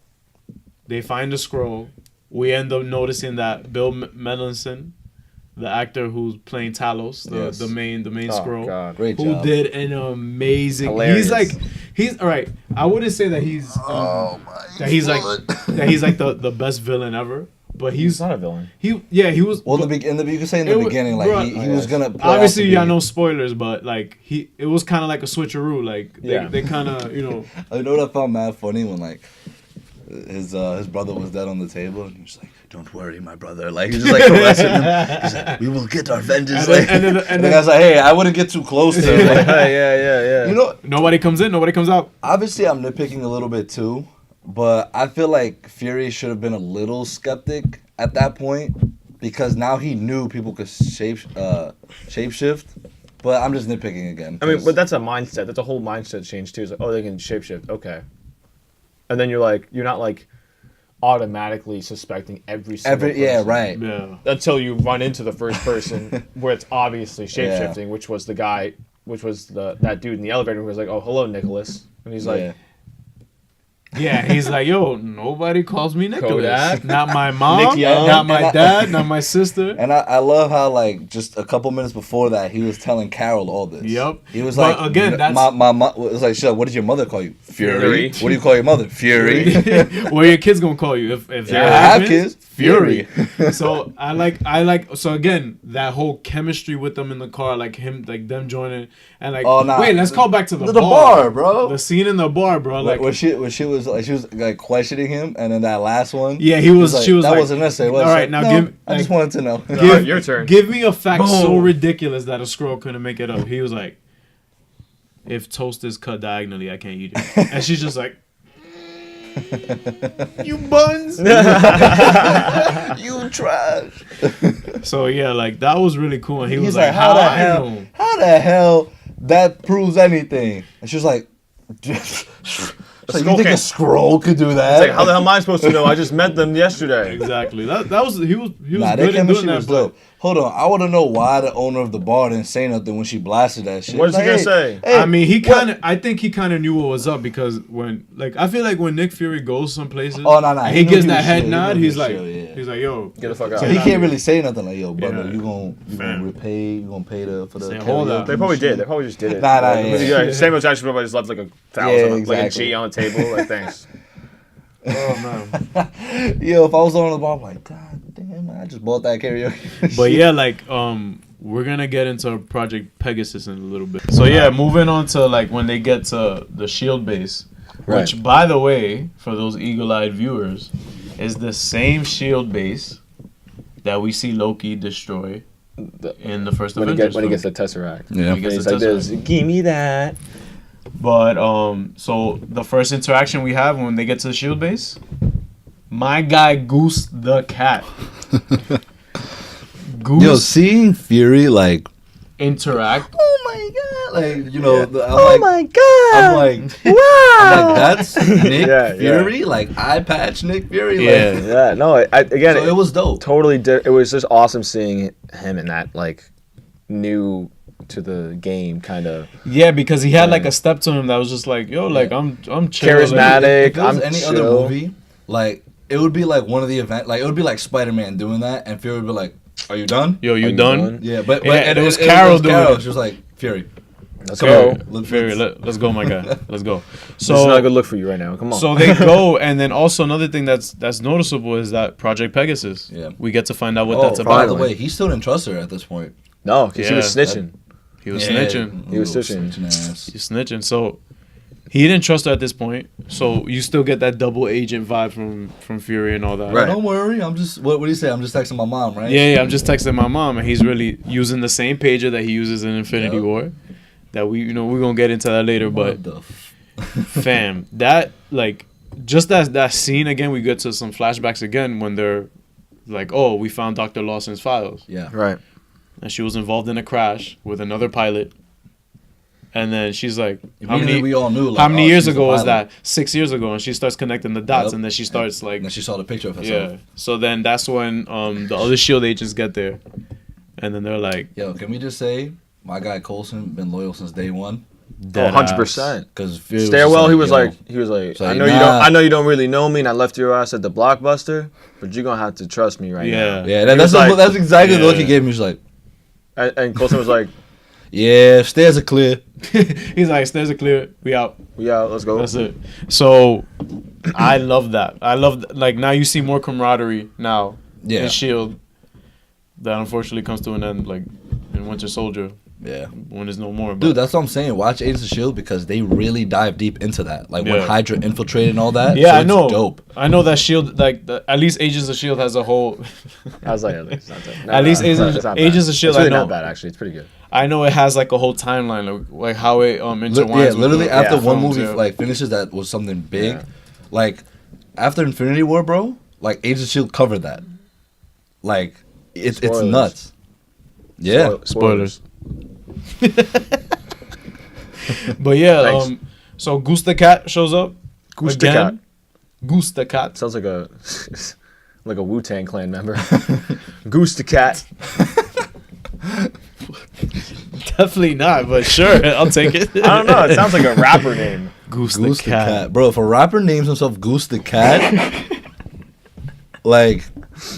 They find the scroll. We end up noticing that Bill Mendelsohn, the actor who's playing Talos, Yes. the main Oh, scroll, God. Great who job. did an amazing. Hilarious. He's all right. I wouldn't say that he's Oh my. that he's like foot. that he's like the best villain ever. But He's he's not a villain. he was. Well, you could say in the It wa- beginning, like bruh, he was gonna. play Obviously, off to y'all be- know spoilers, but like it was kind of like a switcheroo. Like Yeah. they kind of I know what I found mad funny when like his brother was dead on the table and he was like, "Don't worry, my brother." Like he's just like caressing him. He's like, "We will get our vengeance." And then- Like, and then- and and the then- guy's like, "Hey, I wouldn't get too close to him." Like, yeah. you know, nobody comes in, nobody comes out. obviously I'm nitpicking a little bit too, but I feel like Fury should have been a little skeptic at that point because now he knew people could shapeshift. But I'm just nitpicking again. I mean, 'cause- but that's a mindset. That's a whole mindset change too. It's like, oh, they can shapeshift. Okay. And then you're not like automatically suspecting every single person. right. Yeah. Until you run into the first person where it's obviously shapeshifting, which was that dude in the elevator who was like, "Oh, hello, Nicholas," and he's like, Yeah. Yeah, he's like, yo, nobody calls me Nicholas. Kodak. Not my mom, Nick Young. not my And I- dad, not my sister. And I love how like just a couple minutes before that he was telling Carol all this. Yep. He was But like, again, that's- my it was like, "Shut. What did your mother call you? Fury. Fury. What do you call your mother? Fury. What are your kids gonna call you if that Yeah, I have happens? kids. Fury. So I like so again that whole chemistry with them in the car, like them joining and like Oh, nah. wait, let's call back to the The bar. bar, bro. The scene in the bar, bro. Like when she was like questioning him, and then that last one. yeah, she was that like, wasn't necessary. Was all it?" right, now No, give I just like, wanted to know. All right, your turn. Give me a fact so Boom. ridiculous that a scroll couldn't make it up. He was like, if toast is cut diagonally, I can't eat it. And she's just like, you buns. You trash. So yeah, like that was really cool. And he He's was like, like, how the I hell? know?" How the hell that proves anything? And she was like, so you scroll think a can't- scroll could do that? It's like, how the hell am I supposed to know? I just met them yesterday. Exactly. That was he was Nah, that good at doing chemistry that. was But dope. Hold on, I want to know why the owner of the bar didn't say nothing when she blasted that shit. What is he Like, gonna hey, say? hey, I mean, what- I think he kind of knew what was up because when, like, I feel like when Nick Fury goes some places, Oh, no, and he he knew gives he that was head chill. He nod, knew he he's was like, chill, yeah. he's like, yo, Get the fuck out. So he can't really say nothing like, "Yo, brother, Yeah. you gonna repay? You gonna pay for the?" Say, hold karaoke up. They probably shit?" did. They probably just did it. Nah, Like, yeah. like, Samuel Jackson probably just left like $1,000, Yeah, like a exactly. G on the table. Like, thanks. oh man. Yo, if I was on the bar, I'm like, God damn, I just bought that karaoke. But yeah, like we're gonna get into Project Pegasus in a little bit. So yeah, moving on to like when they get to the Shield base, which Right. by the way, for those eagle-eyed viewers, is the same Shield base that we see Loki destroy in the first When he Avengers. gets film. the Tesseract. Yeah. He gets He's the like this. Tesseract. Give me that. But so the first interaction we have when they get to the Shield base, my guy Goose the cat. Goose Yo, seeing Fury like, interact. oh my god, like you know, Yeah. I'm like, god. I'm like, I'm like, that's Nick Yeah, Fury, like eye patch Nick Fury, Yeah. like, Yeah, no, again, so it was dope. totally. It was just awesome seeing him in that like new to the game kind of Yeah, because he had like a step to him that was just like, yo, like I'm chill. Charismatic. If it was I'm any other chill. movie, like it would be like one of the event, like it would be like Spider-Man doing that, and Fury would be like, "Are you done?" Yo, Are you you done? done? Yeah, but Yeah, and it was it Carol doing it. She was like, "Fury, Let's Fury, go. let's- Fury, let's go, my guy. Let's go. This is not a So good look for you right now. Come on. so they go, and then also another thing that's noticeable is that Project Pegasus. Yeah. We get to find out what Oh, that's by about. the way, he still didn't trust her at this point. no, because he was Yeah, snitching. He was snitching. He was snitching. ass. He's snitching. So he didn't trust her at this point. So you still get that double agent vibe from Fury and all that. Right. Don't worry. I'm just. What do you say? I'm just texting my mom, right? Yeah. I'm just texting my mom, and he's really using the same pager that he uses in Infinity Yep. War. That we're gonna get into that later, but What the fam, that like just that scene again. We get to some flashbacks again when they're like, oh, we found Dr. Lawson's files, Yeah. Right. and she was involved in a crash with another pilot. And then she's like, how Immediately many? we all knew. Like, How many oh, years she's a ago was pilot. that? 6 years ago, and she starts connecting the dots, Yep. and then she starts like, And then she saw the picture of herself. yeah. So then that's when the other Shield agents get there, and then they're like, Yo, can we just say my guy Coulson been loyal since day one? dead 100%. Because Stairwell, he was like, So I like, know nah. I know you don't really know me, and I left your ass at the Blockbuster, but you're gonna have to trust me right now. yeah, Yeah, He was like- that's exactly the look he Yeah. gave me. He was like, And Coulson was like, yeah, stairs are clear. he's like, stairs are clear, we out. "Yeah, let's go." That's it. So I love that. I love like now you see more camaraderie now Yeah. in Shield that unfortunately comes to an end like in Winter Soldier Yeah. when there's no more. But Dude, that's what I'm saying. Watch Agents of S.H.I.E.L.D. because they really dive deep into that. Like when Yeah. Hydra infiltrated and all that. yeah, so I it's know. dope. I know that Shield like at least Agents of Shield has a whole. I was like, "It's not that- At least it's Agents- not bad. Agents of S.H.I.E.L.D., It's really I not know. bad actually. It's pretty good. I know it has like a whole timeline of like how it intertwines. Yeah, with literally the after yeah, one films, movie yeah. like finishes that was something big. Yeah. Like after Infinity War, bro, like Agents of S.H.I.E.L.D. covered that. Like it's Spoilers. nuts. Yeah. Spoilers. But yeah, Thanks. so Goose the Cat shows up. Goose the again. Goose the Cat. Sounds like a like a Wu-Tang Clan member. Goose the cat. Definitely not, but sure, I'll take it. I don't know. It sounds like a rapper name. Goose, Goose the Cat. Bro, if a rapper names himself Goose the Cat, like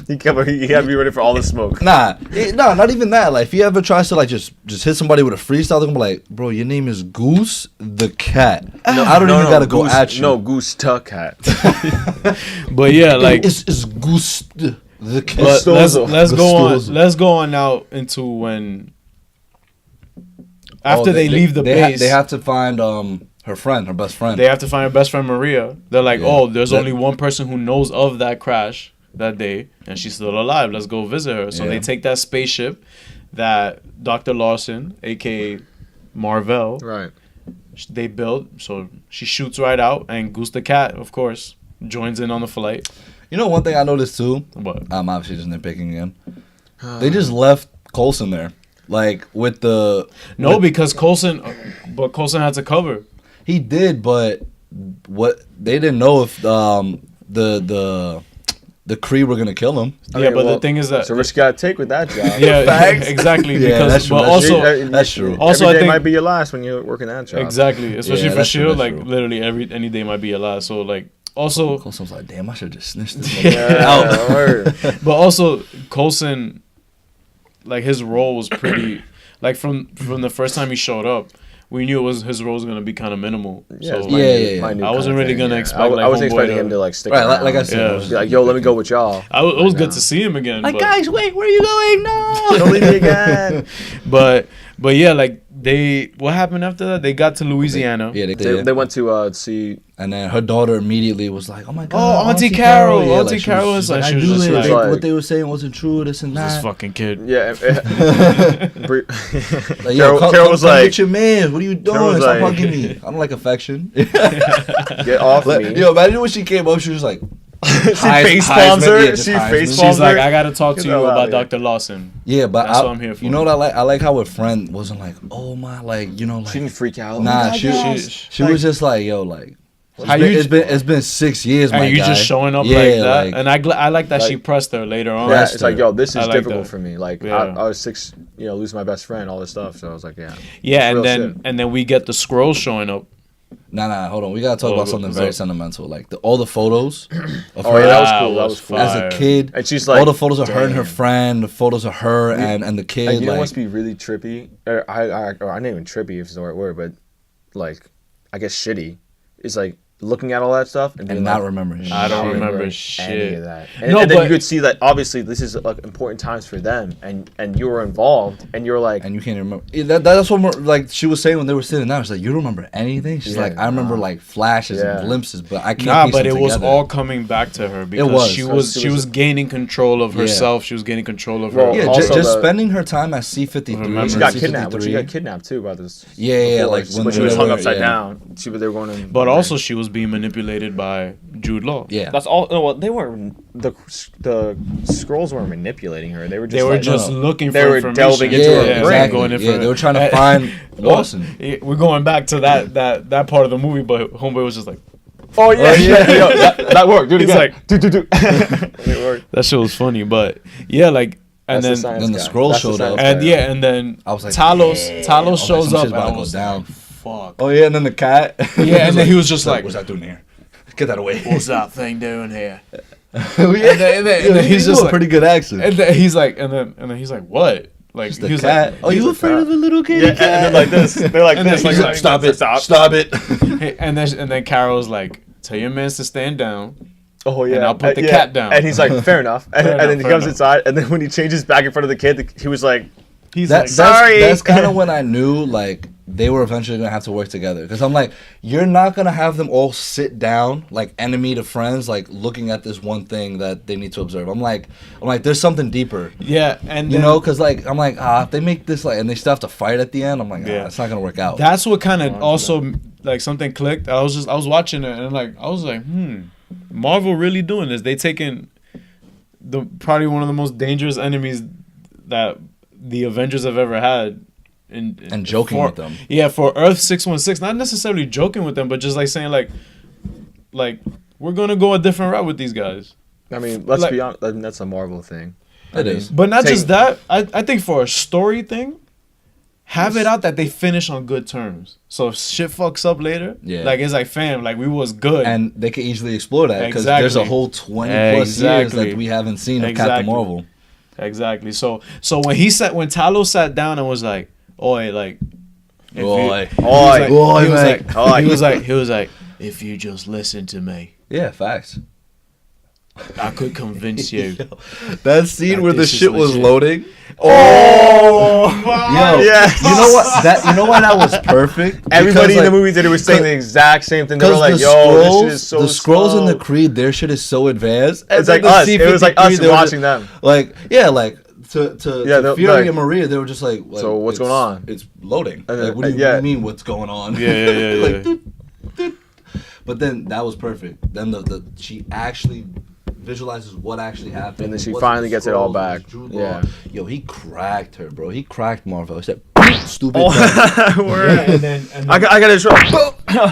You gotta be ready for all the smoke. nah, not even that. Like if he ever tries to like just hit somebody with a freestyle, they're gonna be like, bro, your name is Goose the Cat. I don't even gotta go Goose, at you. No, Goose the cat. But yeah, like it's Goose the Cat. but let's go on. Gustoso. Let's go on now into when after Oh, they leave the they base. they have to find her friend, her best friend. They have to find her best friend Maria. They're like, Yeah. oh, there's That- only one person who knows of that crash that day, and she's still alive. Let's go visit her. So Yeah. they take that spaceship that Dr. Lawson, aka Marvel, Right. they built. So she shoots right out, and Goose the Cat, of course, joins in on the flight. You know one thing I noticed too. But I'm obviously just nitpicking again. They just left Coulson there, like with the no, because Coulson had to cover. he did, but what they didn't know if the Kree were gonna kill him. Yeah, but the thing is that So risk you gotta take with that job. yeah, Facts. exactly. Yeah, Because that's true, but that's also true. That's true. Also, Every I day think- might be your last when you're working that job. exactly, especially Yeah, for that's true, Shield, that's like true. literally any day might be your last. So like also. Coulson's like, damn, I should have just snitched this Yeah, out. word. But also Coulson, like his role was pretty, like from the first time he showed up, we knew his role was gonna be kind of minimal. Yeah, So it's Yeah, minute I wasn't kinda really thing, gonna yeah. expect, I like, wasn't homeboy expecting to- him to like stick Right, around. like I said, Yeah. I was Be like, yo, let me go with y'all. it was Right good now. to see him again. Like, but, guys, wait, where are you going? No. Don't leave me again. but yeah, like what happened after that? They got to Louisiana. Yeah, They went to see. and then her daughter immediately was like, "Oh my god, Oh, Auntie Carol. Yeah, Auntie she Carol was is like, I she was knew just it. like, like- What they were saying wasn't true. This and This that. fucking kid. Yeah. Like, yo, Carol was like, get your man. What are you doing? was Stop like- hugging me. I don't like affection. get off Like, me. yo, imagine when she came up, she was like, She face palms Heisman, her. yeah, just She Heisman. face She's palms She's like, her. I gotta talk to Get you the hell about outta here. Dr. Lawson. yeah, but That's what I'm here for. You know what I like? I like how her friend wasn't like, oh my, like, you know, like, She didn't freak out. nah, Oh my she God. she was just like, yo, like, How it's been 6 years, my Are you guy. just showing up Yeah, like that? like- And I like that she Like- pressed her later on. Yeah, That's it's like, true. yo, this I is like difficult that. for me. Like, Yeah. I was 6, losing my best friend, all this stuff. So I was like, yeah. Yeah, Real and then we get the scrolls showing up. Nah, hold on. We gotta talk Oh, about something what's very up? sentimental, like all the photos of Oh, her yeah, that was That cool. That was was cool. as a fire. kid. And she's like, all the photos of her and her damn. friend, the photos of her and the Like, kid. you know Like, what's be really trippy? Or I not even trippy if it's the right word, but like, I guess shitty. It's like looking at all that stuff and, being and not like, remembering shit. I don't not remember remembering shit. any of that. And, No, and then but- you could see that obviously this is like important times for them, and you were involved, and you were like, and you can't remember. That's what like she was saying when they were sitting down. She's like, "You don't remember anything?" She's Yeah, like, "I remember like flashes Yeah. and glimpses, but I can't." Nah, piece but them it was together." all coming back to her because was. she was gaining control of Yeah. herself. She was gaining control of Well, her. Yeah, Also just the- spending her time at C-53. Remember- she got kidnapped. When she got kidnapped too by this. Yeah, before, like when she was they hung were- upside yeah. down. She they were going in. But also, she was being manipulated by Jude Law. Yeah, that's all. No, well, they weren't. The scrolls weren't manipulating her. They were just. They were like, just looking They for were information. delving into her brain. exactly. Going in Yeah, for- they were trying to find Lawson. We're going back to that part of the movie, but Homeboy was just like, Oh yeah, yeah. that worked. Do it He's again. like, do. It worked. that shit was funny. But yeah, like, and That's then Then the scroll showed up. and yeah, and then I was like, Talos shows some up. shit's about And to I go was down. like, fuck. Oh yeah, and then the cat. Yeah, and then he was just like, "What's that doing here? Get that away." "What's that thing doing here?" Oh, yeah. And then he's just a like- pretty good accent. And then he's like, and then he's like, "What?" Like It's the he was cat. like, Oh, you afraid of the little kitty Yeah, and cat? then like this. They're like And this. then Like, he's like, Stop it! Stop. Stop it! hey, and then Carol's like, "Tell your mans to stand down." Oh yeah. And I'll put the yeah. cat down. And he's like, fair enough. And, Fair and then enough, he fair comes enough. inside, and then when he changes back in front of the kid, he was like, He's That, like, Sorry. That's kind of when I knew like they were eventually gonna have to work together. Because I'm like, you're not gonna have them all sit down like enemy to friends, like looking at this one thing that they need to observe. I'm like, there's something deeper. yeah, and You then know, because like I'm like, if they make this like, and they still have to fight at the end. I'm like, Yeah. it's not gonna work out. that's what kind of also like something clicked. I was watching it and like I was like, Marvel really doing this? They taking probably one of the most dangerous enemies that the Avengers have ever had. And joking with them. Yeah, for Earth 616, not necessarily joking with them, but just like saying like we're gonna go a different route with these guys. I mean, let's Like- be honest. I mean, that's a Marvel thing. It is. But not Take- just that. I think for a story thing, have it out that they finish on good terms. So if shit fucks up later, Yeah. like it's like fam, like we was good. And they can easily explore that because there's a Exactly. whole 20 plus years Exactly. that we haven't seen of Captain Exactly. Marvel. Exactly. So when Talos sat down and was like, "Oi, like, if you-" Boy. he was like, Oi, he was mate. like, Oi. he was like, if you just listen to me, Yeah, facts. I could convince you. That scene That where the this is shit was legit. loading. Oh, Yo, yeah. you know what? You know why that was perfect? Everybody Because, in the like, movie that it was saying the exact same thing. They were Because like, the "Yo, this scrolls, shit is so the scrolls slow. and the Creed, their shit is so advanced. And It's then like the us. It was like C-53, us they were watching just- them. Like, yeah, like to Yeah, they're Fury like- and Maria, they were just like, So what's it's- going on? It's loading. And Like, then- what do you yeah. mean? What's going on? Yeah. Like, doot, doot. But then that was perfect. Then the she actually visualizes what actually happened. And then she What's finally the gets it all scrolls, back. what's Jude Law. Yeah. Yo, he cracked her, bro. He cracked Marvel. He said, stupid. Oh, word. and then I gotta try.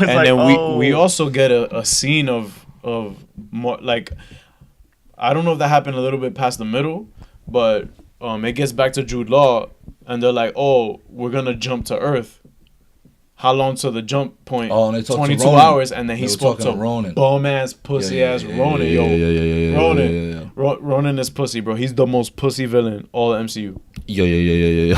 and then we also get a scene of more like, I don't know if that happened a little bit past the middle, but it gets back to Jude Law and they're like, oh, we're gonna jump to Earth. How long to the jump point? Oh, and they talked to 22 Ronan. hours, and then he They were spoke talking to to Ronan. bum ass pussy ass Ronan. Yo, Ronan, Ronan is pussy, bro. He's the most pussy villain all the MCU. Yo.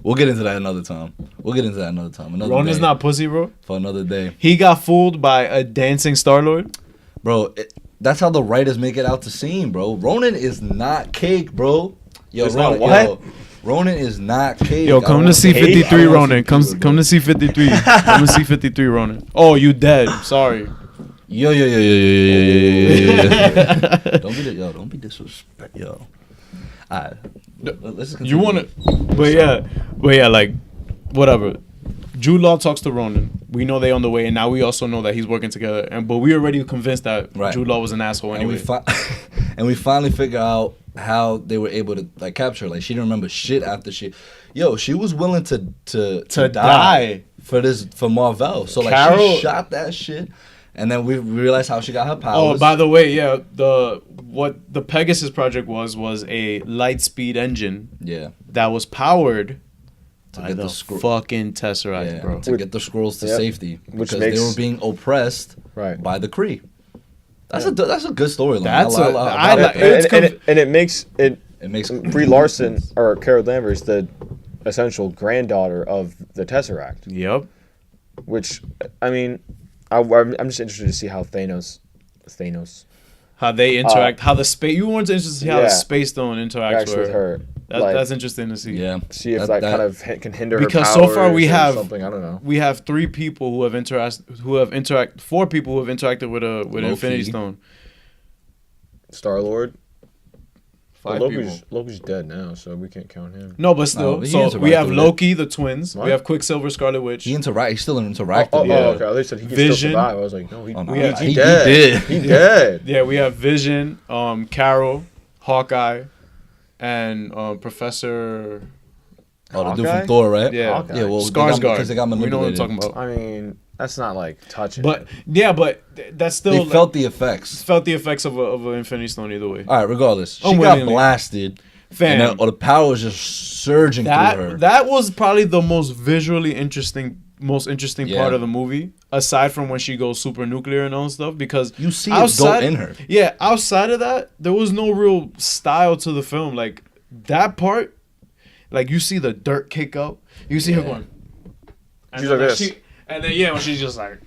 We'll get into that another time. Another Ronan's day. not pussy, bro. For another day. He got fooled by a dancing Star-Lord. Bro, that's how the writers make it out to seem, bro. Ronan is not cake, bro. Yo, It's Ronan, not what? yo, Ronan is not cake. Yo, I come don't to wanna- C-53 I don't wanna Ronan. see Come people, to C-53. Come to C-53 Ronan. Oh, you dead. Sorry. Yo. Don't be disrespect, yo. Alright. Let's continue. You want to... But yeah, like, whatever. Jude Law talks to Ronan. We know they on the way, and now we also know that he's working together. But we already convinced that Right. Jude Law was an asshole And anyway. we finally figure out how they were able to like capture her. Like she didn't remember shit after she was willing to die. for Marvel. So like Carol- she shot that shit, and then we realized how she got her powers. Oh, by the way, yeah, what the Pegasus project was a light speed engine yeah, that was powered by get the the screw- fucking Tesseract, yeah, bro. to get the scrolls to Yep. safety Which because makes- they were being oppressed Right. by the Kree. That's a good storyline. That's I a- like I like- that. it's And it makes it It makes Brie Larson or Carol Danvers the essential granddaughter of the Tesseract, Yep. which I mean, I'm just interested to see how Thanos. How they interact, how the space. You weren't interested to see how the Yeah. space stone interacts Actually with her. That's interesting to see. Yeah. See if that kind of can hinder Because her so far we powers or have something. I don't know. We have 3 people who have four people who have interacted with an Infinity Stone. Star-Lord. 5 Well, people. Loki's dead now, so we can't count him. No, but still. No, he So we interacted have with Loki, the twins. What? We have Quicksilver, Scarlet Witch. He's still interactive. Oh, yeah. okay. They said he can Vision. still survive. I was like, no, he he dead. did. He dead. Yeah, we have Vision, Carol, Hawkeye, and Professor. Oh, the dude Hawkeye? from Thor, right? Yeah, Hawkeye. Yeah, well, Skarsgård. because they got We know what I'm manipulated. talking about. I mean, that's not like touching. But it. yeah, but that's still They felt the effects. felt the effects of an Infinity Stone either way. All right, regardless, she got Unwillingly. blasted, Fam, and the power was just surging through her. that was probably the most visually most interesting Yeah. part of the movie, aside from when she goes super nuclear and all that stuff. Because You see it go in her. Yeah, outside of that, there was no real style to the film. Like that part, like you see the dirt kick up, you see her going. And She's then, like this. and then when she's just like.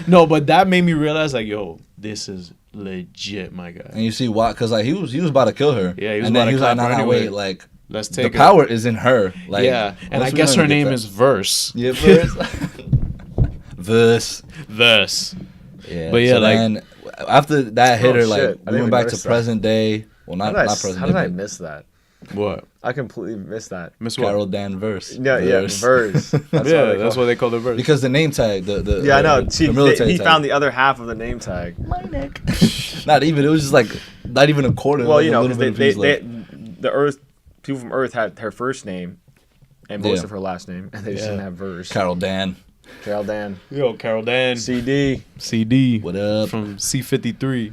No, but that made me realize, like, yo, this is legit, my guy. And you see why? Because like he was about to kill her. Yeah, he was and about then to he was like, clap her nah, anyway. wait, like Let's the take it. power is in her. Like, Yeah, and I once we guess gonna her get name that- is Verse. Yeah, verse. verse. Verse. Yeah, But yeah, so like- then after that hit Oh, her, like shit. I we didn't went back notice to that. present day. Well, not present How day. did I but miss that? What? I completely missed that. Miss what? Carol Danvers. Yeah, verse. That's what they call the verse. Because the name tag, the Yeah, I know. the See, military he tag. found the other half of the name tag. Not even. It was just like not even a quarter. Well, like you a know, little because bit of they, piece left. the Earth, people from Earth had her first name and most Yeah. of her last name, and they just didn't have verse. Carol Dan. Carol Dan. Yo, Carol Dan. CD. CD. What up? From C-53.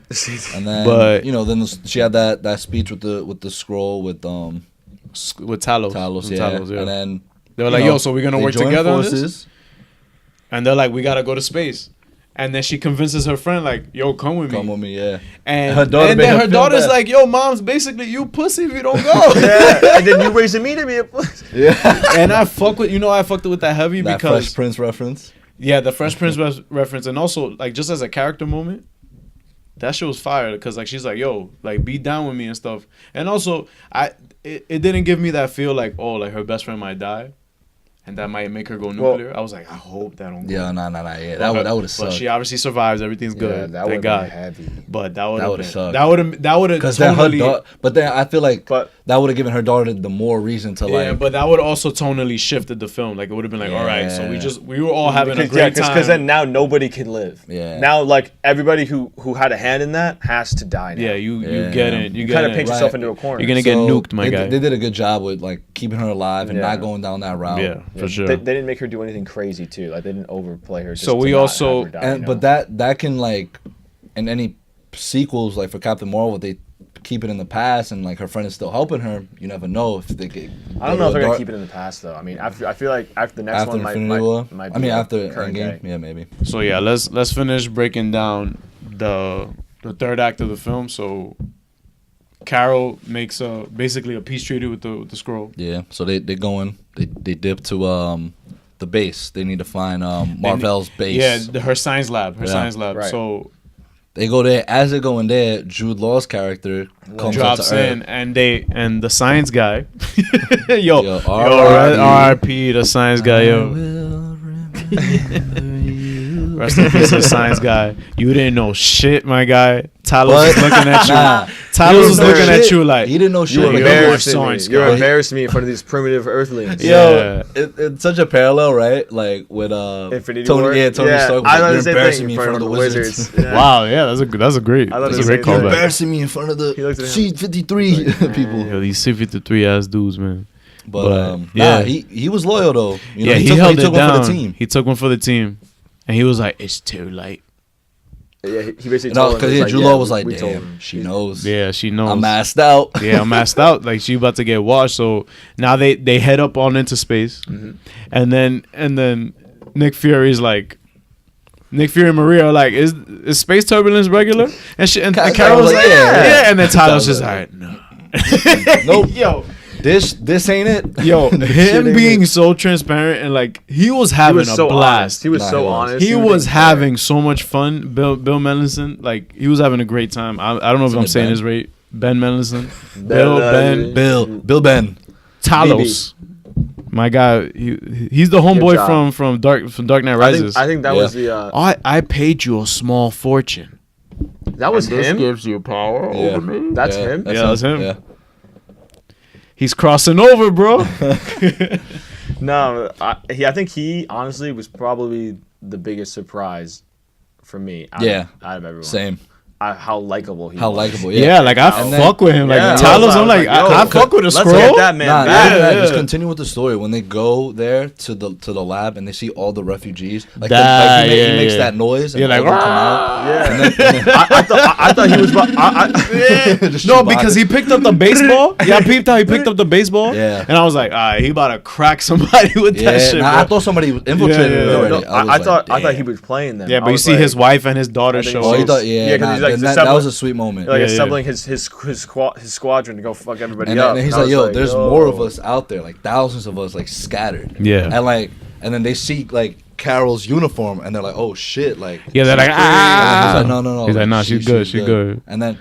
And then But- she had that speech with the scroll with With Talos. Talos, With yeah. Talos, And then they were you like, know, yo, so we're going to they work joined together on this? forces. And they're like, we got to go to space. And then she convinces her friend, like, yo, come with me. Come with me, yeah. And, Her daughter and made then her her feel daughter's bad. like, yo, mom's basically you pussy if you don't go. Yeah, and then you raising me to be a pussy. Yeah. And I fucked with that heavy That because Fresh Prince reference. yeah, the Fresh Prince reference, and also like just as a character moment, that shit was fire because like she's like, yo, like be down with me and stuff. And also, it didn't give me that feel like, oh, like her best friend might die, and that might make her go nuclear. I was like, I hope that don't go. Yeah, nah. Yeah, that would have But sucked. she obviously survives. Everything's Yeah, good. that would Thank have been God. heavy. But that would That have would've sucked. That would have Because then her totally. daughter, but then I feel like But- that would have given her daughter the more reason to Yeah, like. but that would also tonally shifted the film. Like it would have been like, all right, so Yeah. we were all having a great time. Because then now nobody can live. Yeah. Now, like everybody who had a hand in that has to die now. yeah, you Yeah. get it. You You get kind of it. paint yourself Right. into a corner. You're gonna get nuked, my they, guy. They did a good job with like keeping her alive and Yeah. not going down that route. Yeah, for sure. They didn't make her do anything crazy too. Like they didn't overplay her. Just So we to not also- have her die, And you know? but that can like in any sequels like for Captain Marvel they keep it in the past and like her friend is still helping her. You never know if they get. I don't know if they're gonna keep it in the past though. I mean, I feel like after the next after one Infinity War. might be I mean like after current Endgame. day. Yeah, maybe. So yeah, let's finish breaking down the third act of the film. So Carol makes basically a peace treaty with the Skrull. Yeah. So they going they dip to the base. They need to find Marvel's base. Yeah, her science lab. Her Yeah. science lab. Right. So They go there. As they're going there, Jude Law's character comes up drops to Earth. in and the science guy. yo, Yo, R.I.P. the science guy. Yo, rest in peace, the science guy. You didn't know shit, my guy. Talos was looking at you. Nah. Talos was He didn't know looking at shit. you like He didn't know shit. You're but embarrassing me. science You're guy. embarrassing me in front of these primitive Earthlings. Yo, Yeah. it's such a parallel, right? Like with Infinity Tony, War? yeah, Tony Yeah, Stark. Was I like, thought you're the same embarrassing thing me in front of the wizards. Yeah. Wow, yeah, that's a great I thought that's it a great was- You're callback. embarrassing me in front of He looked the at him. C-53 people. Yo, these C-53 ass dudes, man. But yeah. he was loyal though. You know, Yeah, he took, held he took it down. one for the team. He took one for the team, and he was like, "It's too late." Yeah, he basically No, told him, because he's Jude Law was we- like, we told damn, him. she knows. Yeah, she knows. I'm masked out. Yeah, I'm masked out. Like she about to get washed. So now they head up on into space, and then Nick Fury's like. Nick Fury and Maria are like, is space turbulence regular? And she and Carol Carol was was like, like, yeah. yeah. And then Tyler's Tyler just was like, no. Nope. Yo, this ain't it. Yo, This him shit ain't being it. so transparent and like he was He having was a so blast. honest. He was Nah, so he was. honest. He was didn't having so much fun. Bill Mendelsohn, like he was having a great time. I don't know if Isn't I'm it saying Ben? his right. Ben Mendelsohn, Ben, Bill Ben. Talos. My guy, he's the homeboy job. from Dark Knight Rises. I think that Yeah. was the. I paid you a small fortune. That was him. gives you power Yeah. That's him. Yeah, that's him. Yeah. He's crossing over, bro. No, I think he honestly was probably the biggest surprise for me. Out of everyone. Same. How likable he How was. likable. Yeah, Yeah. like I And then- fuck with him. Like Yeah, Talos, I'm like, yo, I fuck with a let's scroll. get that man Nah, back. yeah, Yeah. just continue with the story. When they go there to the lab and they see all the refugees, like, That- he yeah, makes yeah. that noise. And You're like, all them come out. Yeah. I thought he was. Just No, Chewbacca. because he picked up the baseball. Yeah, I peeped how he picked up the baseball. Yeah. And I was like, all right, he about to crack somebody with that Yeah, shit, nah, bro. I thought somebody infiltrated Yeah, it yeah, already. No, was I thought damn. he was playing them. Yeah, I but you was see like- his wife and his daughter I think show Oh, so. you up. thought, Yeah, 'cause nah, he's like that was a sweet moment. like Yeah, assembling his squadron to go fuck everybody And up. then he's I like, was yo, there's yo. more of us out there, like thousands of us, like scattered. Yeah. And then they see like Carol's uniform, and they're like, oh shit, like. Yeah, they're like, And ah. he's like, no. He's like, nah, she's good. She's good. And then,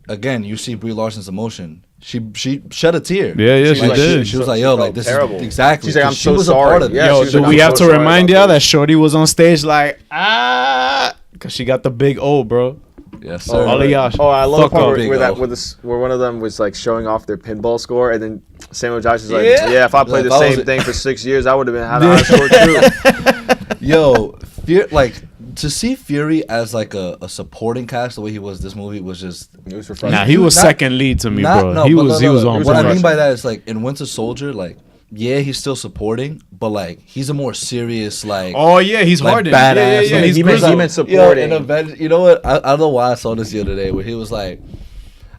again, you see Brie Larson's emotion. She shed a tear. Yeah, yeah, She's she like, did. She was like, yo, felt like this terrible. is exactly. She's like, 'cause I'm she so was sorry. a part of it. Yeah, Yo, she was do like, we I'm have so to sorry remind about y'all this. that Shorty was on stage like, ah, because she got the big O, bro. Yes, All sir. of y'all. Oh, I love the fuck part up. where, Big where, that, O. where one of them was like showing off their pinball score, and then Samuel Jackson's like, Yeah. "Yeah, if I played Like, the if I was same a- thing for 6 years, I would have been had a high score too." Yo, like to see Fury as like a supporting cast the way he was this movie was just. It was refreshing. Nah, he was Not- second lead to me, Not- bro. no, he but was no, he was no. on. What I point. mean by that is like in Winter Soldier, like yeah, he's still supporting, but like he's a more serious like. Oh yeah, he's like, hardened. badass. Yeah, yeah, yeah. Like, He's he meant- grizzled. he meant Yo, supporting. in Avengers, you know what? I don't know why I saw this the other day where he was like,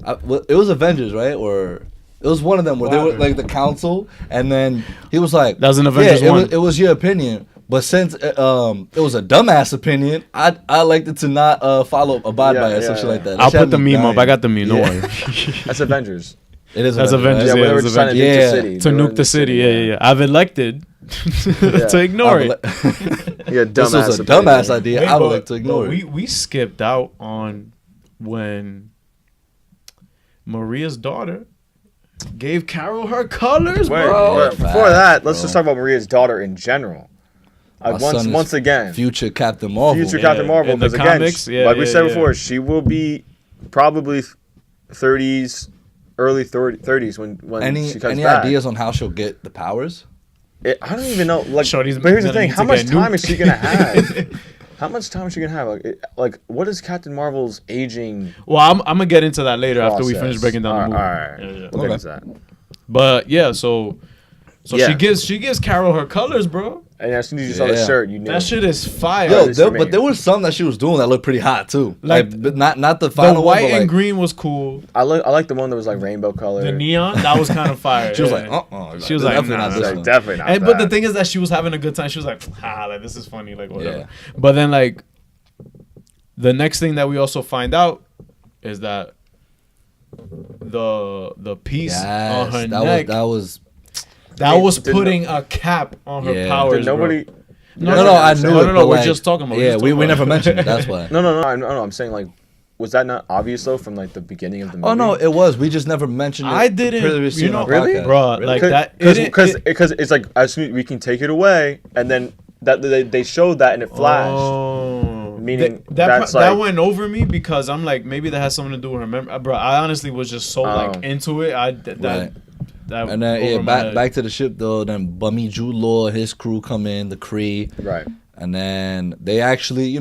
it was Avengers, right? Or it was one of them where they were like the council, and then he was like, That was in Avengers yeah, 1. It was your opinion, but since it was a dumbass opinion, I liked it to not abide by it, Yeah, some shit yeah. like that. I'll That shit put the had me meme up. dying. I got the meme. Don't Yeah. worry. That's Avengers. It is That's Avengers. Avengers. Yeah, right? when Yeah, they were it's just trying to nuke Avengers. the Yeah. city. To They were nuke in the city. Yeah, yeah, yeah. I've elected Yeah. to ignore it. Yeah, This dumbass was a dumbass idea. Wait, I would but- like to ignore but it. we skipped out on when Maria's daughter gave Carol her colors, Wait, bro. wait, before that, let's bro. just talk about Maria's daughter in general. My son is Once again, Future Captain Marvel. future Captain Marvel. in the Because again, comics, yeah, like we yeah, said yeah. before, she will be probably 30s, early 30s when Any she comes any back. ideas on how she'll get the powers? I don't even know. Like, Shorty's but here's the gonna thing: need how to much get time nuked. is she gonna have? How much time is she gonna have? Like, what is Captain Marvel's aging? Well, I'm gonna get into that later after we process? finish breaking down the movie. All right, Yeah, yeah. We'll Okay. get into that. But yeah, so Yeah. she gives Carol her colors, bro. And as soon as you saw the Yeah. shirt, you knew. That shit is fire. Yo, this for but me. there was some that she was doing that looked pretty hot too. Like, But not the the final white one, but and like, green was cool. I like the one that was like rainbow color. The neon, that was kind of fire. she was yeah. like, She was like, definitely nah, not nah, this nah. Like, one. definitely not. And, but the that. thing is that she was having a good time. She was like, like this is funny, like whatever. Yeah. But then like the next thing that we also find out is that the piece on her Yes, neck that was. was Did putting a cap on her Yeah. powers. Did nobody. bro. No, I knew No, it. no, but we're like, just talking about. Yeah, we never mentioned it. That's why. No. I'm saying like, was that not obvious though from like the beginning of the movie? Oh no, it was. We just never mentioned it. I didn't. previously You on know, our Really? podcast. bro, like that. Because it's like as soon we can take it away, and then that they showed that and it flashed. Oh. Meaning that that's that like- went over me because I'm like maybe that has something to do with her memory, bro. I honestly was just so like into it. Right. That And then over my head. back to the ship though. Then Bummy Jude Law, his crew come in, the Kree, Right. and then they actually,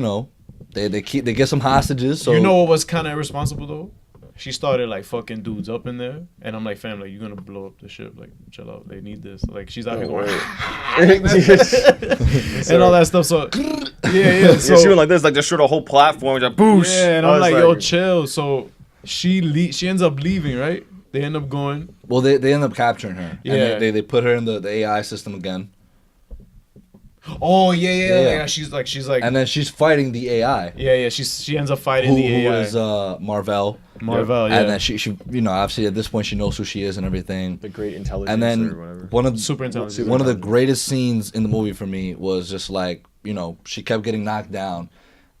they get some hostages. So You know what was kind of irresponsible though? She started like fucking dudes up in there, and I'm like, fam, like you're gonna blow up the ship. Like, chill out. They need this. Like, she's out here going and all that stuff. So yeah. So she went like this, like destroyed a whole platform, just boosh. yeah, and I I'm was like, yo, chill. So she ends up leaving, right? They end up going. Well, they end up capturing her. Yeah. And they put her in the AI system again. Oh yeah. Yeah. She's like, and then she's fighting the AI. yeah. She ends up fighting Who the AI. is Marvel. Marvel, yeah. And then she obviously at this point she knows who she is and everything. The great intelligence And or then whatever. Super intelligent. one of the greatest scenes in the movie for me was just like, she kept getting knocked down.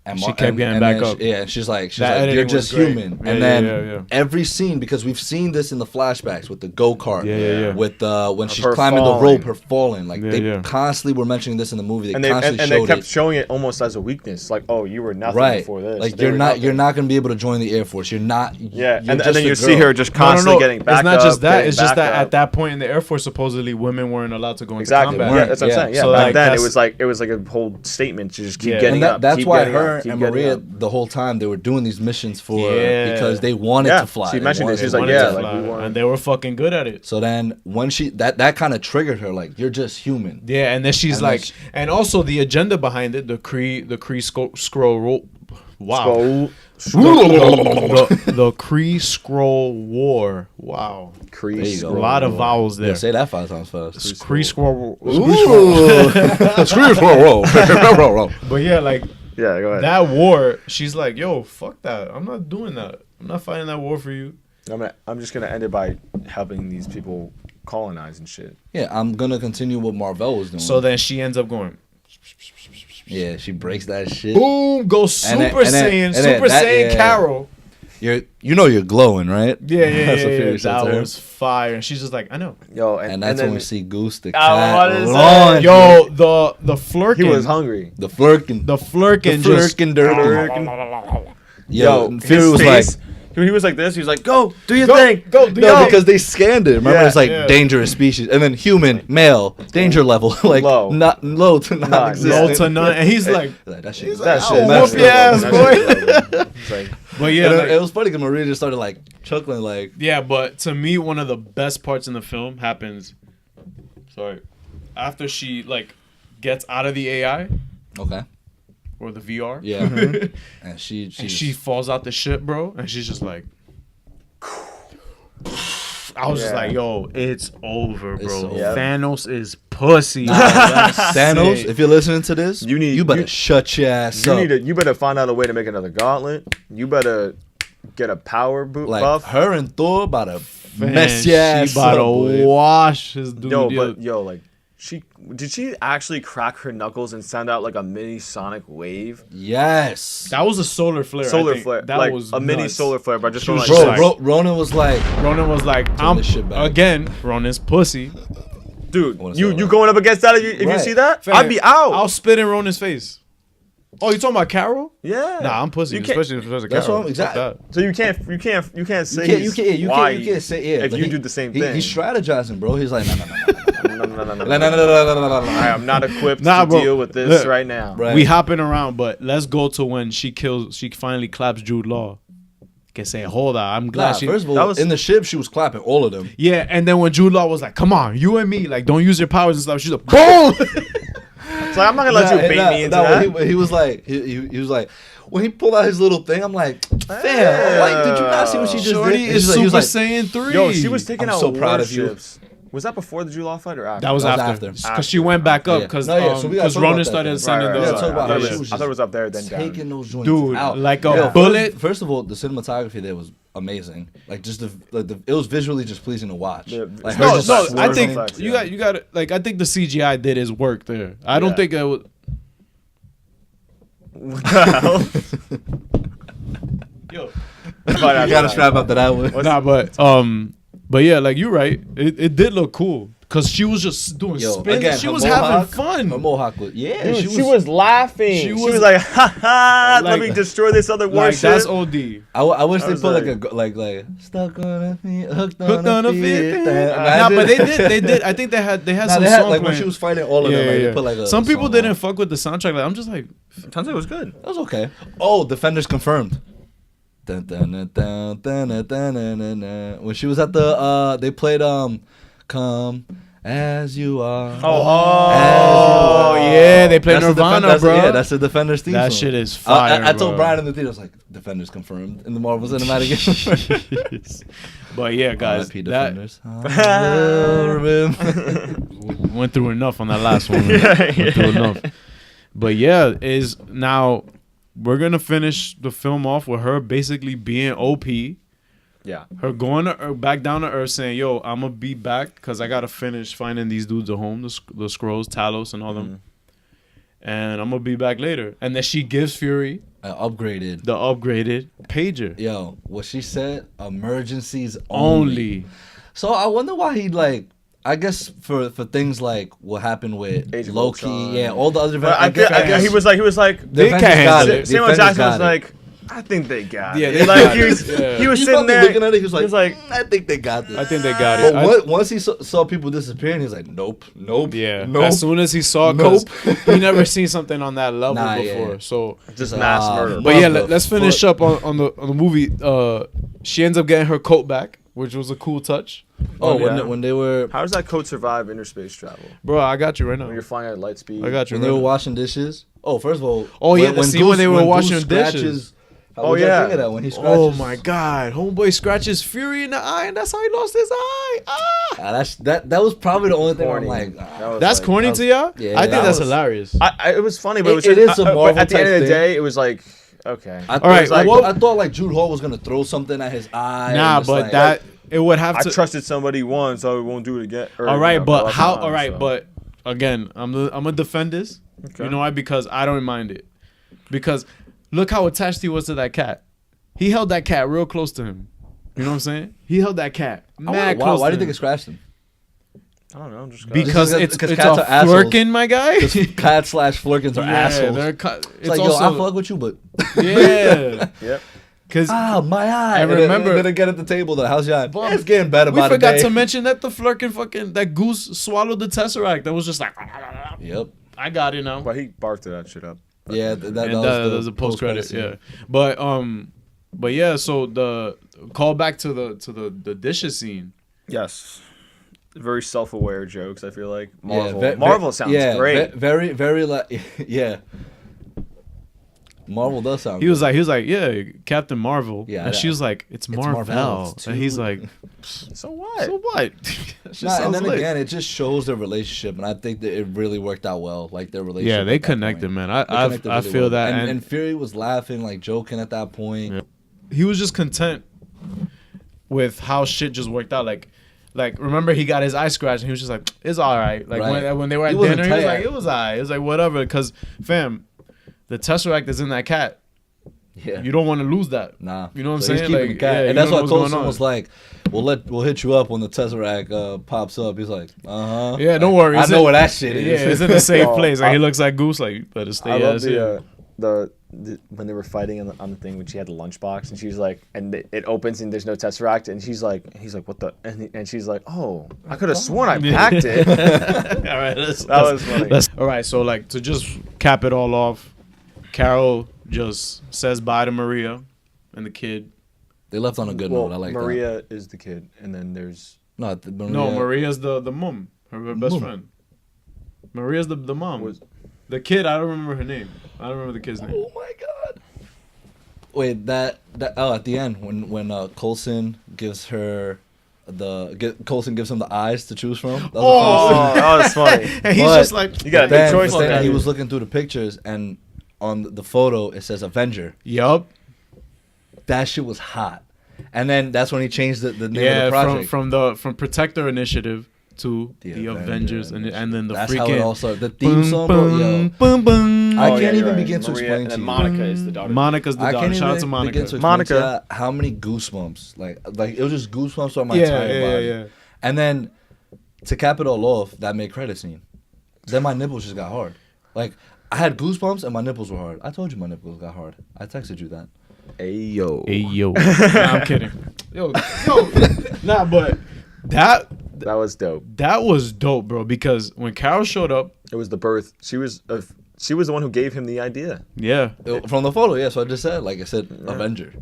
And She kept getting back up. And she's like, That editing you're was just great. human. Yeah, and then yeah. every scene, because we've seen this in the flashbacks with the go-kart, Yeah. with when she's her climbing falling. the rope, her falling. Like they Yeah. constantly were mentioning this in the movie. They And constantly they showed kept it. showing it almost as a weakness, like, oh, you were nothing Right, before this. like They you're were not nothing. gonna be able to join the Air Force. You're not. Yeah, you're and just then a you see girl. her just constantly getting back It's not up, just that. getting It's just back that up. at that point in the Air Force, supposedly women weren't allowed to go into Exactly. combat. Yeah, that's what I'm Yeah. saying. Yeah, So, back like, then that's- it was like a whole statement to just keep Yeah. getting And up. that's keep why getting her up, keep and getting Maria up. the whole time they were doing these missions for Yeah. because they wanted Yeah, to fly. she They mentioned it. wanted She's to like, fly. yeah, Wanted to like, fly, we want- and they were fucking good at it. So then when she that kind of triggered her, like, you're just human. Yeah, and then she's And like, then and also the agenda behind it, the Kree scroll. Wow. The Kree Scroll War. Wow. There you Crease. go. A lot of vowels there. Yeah, say that 5 times fast. Kree Scroll. Ooh. But yeah, like Yeah, go ahead. that war, she's like, yo, fuck that. I'm not doing that. I'm not fighting that war for you. I'm just gonna end it by helping these people colonize and shit. Yeah, I'm gonna continue what Marvel was doing. So then she ends up going, yeah, she breaks that shit. boom, go Super Saiyan, and then Super that- Saiyan yeah. Carol. You're glowing, right? Yeah, That's what Fury said that to her. was fire. And she's just like, I know. Yo, And that's then when we see Goose the I cat wanna say- launch. Yo, the flirkin. he was hungry. The flirkin. The flirkin The just. flirkin dirkin. Yo, Yo, Fury his was face, like, he was like this. He was like, "Go, do your Go, thing." go, do no, your because they scanned it. Remember, Yeah, it's like yeah. dangerous species, and then human, male, danger level, like Low. not low to non-existent. low to none. And he's like, Like, that shit. That I'll shit. whoop your ass, boy. It's like, but yeah, And then like- it was funny because Maria just started like chuckling, like, yeah, but to me, one of the best parts in the film happens. Sorry, after she like gets out of the AI okay, or the VR, yeah, and she and she falls out the ship, bro, and she's just like. I was just Yeah. like, yo, it's over, bro. It's over. Yep. Thanos is pussy. Thanos, if you're listening to this, You better shut your ass up. you better find out a way to make another gauntlet. You better get a power boot Like buff. her and Thor about to Man, mess your ass she about up, to boy. wash his dude. Yo, like did she actually crack her knuckles and send out like a mini sonic wave? Yes, that was a solar flare. I Solar think. flare, That like was a mini nuts. solar flare, but just She going was like just bro, like- Ronan was like, Ronan was like, I'm this shit back. again. Ronan's pussy. dude, wanna say you that. going up against that if you Right. see that? Fam, I'd be out. I'll spit in Ronan's face. Oh, you talking about Carol? Yeah. Nah, I'm pussy. You can't- Especially if it's a That's Carol. what I'm- exactly. Fuck that. So you can't say you can't say yeah. if but you he- do the same he, thing. He's strategizing, bro. He's like, no. I am not equipped Nah, to bro. deal with this Look. right now. Right. We hopping around, but let's go to when she finally claps Jude Law. Can say, hold on, I'm glad Nah, she. first of that all, was- in the ship, she was clapping all of them. Yeah, and then when Jude Law was like, "Come on, you and me, like, don't use your powers and stuff," she's like, "Boom!" So I'm not gonna let you bait me into that. He was like, he was like, when he pulled out his little thing, I'm like, fam, like, did you not see what she just Shorty did? And is she's like- Super he was like, Saiyan 3. Yo, she was taking I'm out so proud of you. warships. Was that before the July fight or after? That was That was after. after. Because she went back up Yeah. because No, yeah, so we gotta talk Ronan about that started then. sending Yeah, the. talk about I how thought she it was was, up there, then down. taking those joints Dude, out. like a bullet. First of all, the cinematography there was amazing. Like, just it was visually just pleasing to watch. Yeah. Like, her No, just no, swirling. I think effects, you yeah. got like I think the CGI did his work there. I don't Yeah. think it was. What the hell? Yo, You gotta strap up to that one. nah, but yeah, like you're right. It did look cool because she was just doing Yo, spins. again, She her was mohawk- having fun. Her mohawk was, yeah, Dude, she was laughing. she She was- was like, ha ha, let Like- me destroy this other Like warship. that's OD. I wish I they was put like- like stuck on a feet, hooked Hooked on a a feet. feet. Nah, Nah, but they did. I think they had Nah, some they had song like when playing. she was fighting all of them. Like, they put like a Some people song didn't on. fuck with the soundtrack. Like I'm just like, Sounds like it was good. That was okay. Oh, Defenders confirmed. Dun, dun, dun, dun, dun, dun, dun, dun, dun, dun. When she was at the they played come As you are. Oh, yeah, they play That's the Nirvana, Defenders, bro. Yeah, that's the Defenders theme That song. shit is fire. I told bro. Brian in the theater, I was like, Defenders confirmed in the Marvel Cinematic Universe. But yeah, guys, R.I.P. that Defenders. I will remember. went through enough on that last one. Went through enough. But yeah, is now we're gonna finish the film off with her basically being OP. Yeah. Her going to back down to Earth, saying, "Yo, I'm gonna be back because I gotta finish finding these dudes at home, the Skrulls, Talos, and all them, and I'm gonna be back later." And then she gives Fury the upgraded pager. Yo, what she said, emergencies Only. So I wonder why he like. I guess for things like what happened with Age of Loki, Ultron. yeah, all the other. But I guess he was like They can't handle it. Samuel Jackson was like, I think they got Yeah, it. they Like got he was, it. he was He's sitting probably there. looking at it. He was like, like, I think they got this. I think they got it. But once he saw people disappearing, he was like, nope. Yeah. Nope. As soon as he saw, because he never seen something on that level Nah, before. yeah. So, just mass murder. but yeah, What the let's finish up on the movie. She ends up getting her coat back, which was a cool touch. Oh, yeah. when they were How does that coat survive interspace travel? Bro, I got you right now. When you're flying at light speed. I got you. when Right they were now. washing dishes. Oh, first of all. Oh, yeah, the scene when they were washing dishes. Oh yeah. Think of that when he scratches. Oh my God! Homeboy scratches Fury in the eye, and that's how he lost his eye. Ah! That was probably the only thing where I'm Corny. like. That was That's like- corny to y'all. Yeah, I think that that's was- hilarious. it was funny, but It- it was it is a but Marvel at the end type of the thing. day, it was like, okay. I thought, All right, like, well- I thought like Jude Law was gonna throw something at his eye. Nah, and just, but like, that it would have I to. trusted somebody once, so I won't do it again. Or, All right, you know, but all how? time, All right, so. but again, I'm gonna defend this. Okay. You know why? Because I don't mind it. Because look how attached he was to that cat. He held that cat real close to him. You know what I'm saying? He held that cat mad close. Why to do you think him. it scratched him? I don't know. Just Because Because it's cats a are assholes. flirkin, my guy. Cats / flirkins are assholes. they're It's like, yo, I fuck with you, but yeah. Yep. Because my eye. I And then- remember- and then again at the table, how's your eye? Yeah, it's getting better we by the forgot day. to mention that the flirkin that goose swallowed the tesseract. That was just like, Yep. I got it now. But he barked that shit up. Yeah, that And that was a post credit. Yeah, but yeah. So the call back to the dishes scene. Yes. Very self-aware jokes, I feel like. Yeah, Marvel. Marvel sounds great. Very like yeah. Marvel does sound. He was like, yeah, Captain Marvel. Yeah, and she was like, it's Marvel. Marvel. It's And he's too- like, So what? so what? That shit Nah, sounds and then lit. again, it just shows their relationship, and I think that it really worked out well. Like their relationship. Yeah, they at that connected, point. man. They I connected really feel well. that, And Fury was laughing, like joking at that point. Yeah. He was just content with how shit just worked out. Like remember he got his eye scratched and he was just like, it's all right. Like Right. when they were at He wasn't dinner, he was tired. like, it was all right. It was like whatever. Because fam, the Tesseract is in that cat. Yeah. You don't want to lose that. Nah. You know what I'm So he's saying? keeping Like, the cat. yeah, you And that's don't why know what's Coulson going on. was like, we'll hit you up when the Tesseract pops up. He's like, uh-huh. Yeah, don't worry. I It's know in- where that shit Yeah, is. it's in a safe Oh, place. Like he looks like Goose. Like you better stay I love ass here. the when they were fighting on the thing when she had the lunchbox and she's like, and it opens and there's no Tesseract and he's like, what the, and she's like, oh, I could have sworn I packed it. All right, That was funny. all right, so like to just cap it all off, Carol just says bye to Maria and the kid. They left on a good Well, note. I like that. Maria is the kid, and then there's No, No, Maria's the mom, her best Mom. friend. Maria's the mom. Was- The kid, I don't remember her name. I don't remember the kid's name. Oh my god. Wait, that at the end when Coulson gives her Coulson gives him the eyes to choose from. That was oh, that was funny. And he's But- just like, You got a then, big choice but then there. he was looking through the pictures and on the photo it says Avenger. yup. That shit was hot. And then that's when he changed the name of Yeah, the project. from Protector Initiative to the Avengers, and then the that's freaking how it all started. The theme song, bro, yo. boom, boom. I Oh, can't yeah, even you're right. begin to Maria, explain and to then you. Monica is the daughter. Monica's the I daughter. can't Shout out to even Monica. begin to explain Monica. to you how many goosebumps. Like it was just goosebumps on my Yeah, entire yeah, body. yeah. And then to cap it all off, that mid credit scene. Then my nipples just got hard. Like I had goosebumps and my nipples were hard. I told you my nipples got hard. I texted you that. Ayo. Hey yo, nah, I'm kidding. Yo, nah, but that That was dope. was dope, bro. Because when Carol showed up, It was the birth. She was the one who gave him the idea. yeah, From the photo, yeah. So I just said, like I said, Avenger.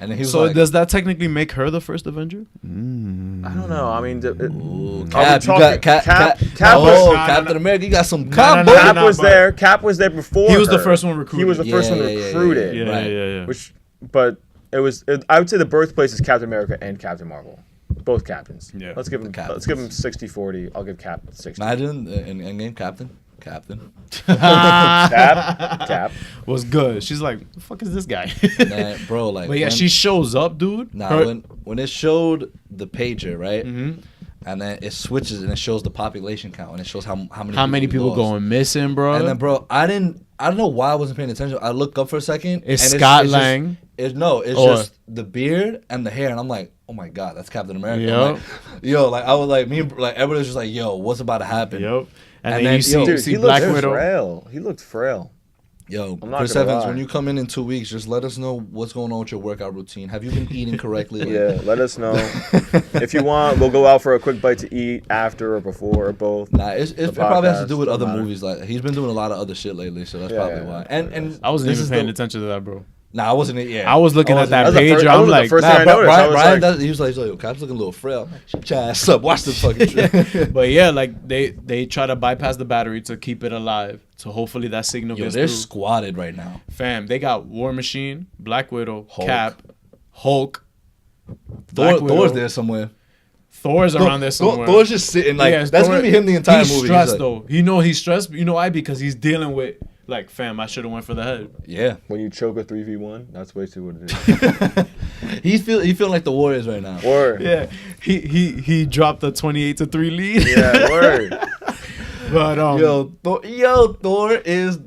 And then he was So like, does that technically make her the first Avenger? I don't know. I mean, Cap, you got Cap was Captain America. You got some No, Cap. no, no, Cap no, was but- there. Cap was there before. He was the her. first one recruited. He was the first one Yeah, recruited. Yeah, Right. yeah. Which, but it was. I would say the birthplace is Captain America and Captain Marvel, both captains. Yeah. Let's give him. captains. Let's give him 60-40. I'll give Cap 60. Imagine in Endgame, Captain. Cap. Was good. She's like, the fuck is this guy? Nah, bro, like. But yeah, when- she shows up, dude. Nah, Her- when it showed the pager, right? Mhm. And then it switches and it shows the population count and it shows how How many people lost. going missing, bro? And then, bro, I don't know why I wasn't paying attention. I looked up for a second. It's and Scott just- Lang. It's Or- just the beard and the hair, and I'm like, oh my god, that's Captain America. Yep. I'm like, yo, like I was like, everybody was just like, yo, what's about to happen? Yep. And, And then then, you see, yo, you Dude, see he Black looked Widow. frail. He looked frail. Yo, I'm not Chris gonna Evans, lie. when you come in 2 weeks, just let us know what's going on with your workout routine. Have you been eating correctly? Like, Yeah, let us know. If you want, we'll go out for a quick bite to eat after or before or both. Nah, it probably has to do with podcast, other don't matter. movies. Like he's been doing a lot of other shit lately, so that's Yeah, probably yeah, why. yeah. And I wasn't this even is paying the- attention to that, bro. Nah, I wasn't. Yeah, I was looking at that That was the page. first- that I'm was the like, first Nah, thing I noticed. I was Brian, like, he was like, yo, Cap's looking a little frail. Shut your ass up. Watch this fucking shit. but yeah, like they try to bypass the battery to keep it alive. So hopefully that signal Yo, gets they're through. squatted right now. Fam, they got War Machine, Black Widow, Hulk. Cap, Hulk. Black Thor's Widow. there somewhere. Thor's around there somewhere. Thor's just sitting like Yeah, that's Thor- gonna be him the entire he's movie. Stressed like, though. He's stressed. You know why? Because he's dealing with like, fam, I should have went for the head. Yeah, when you choke a 3v1, that's basically what it is. he feeling like the Warriors right now. Or Yeah, he dropped the 28-3 lead. yeah, word. But Thor is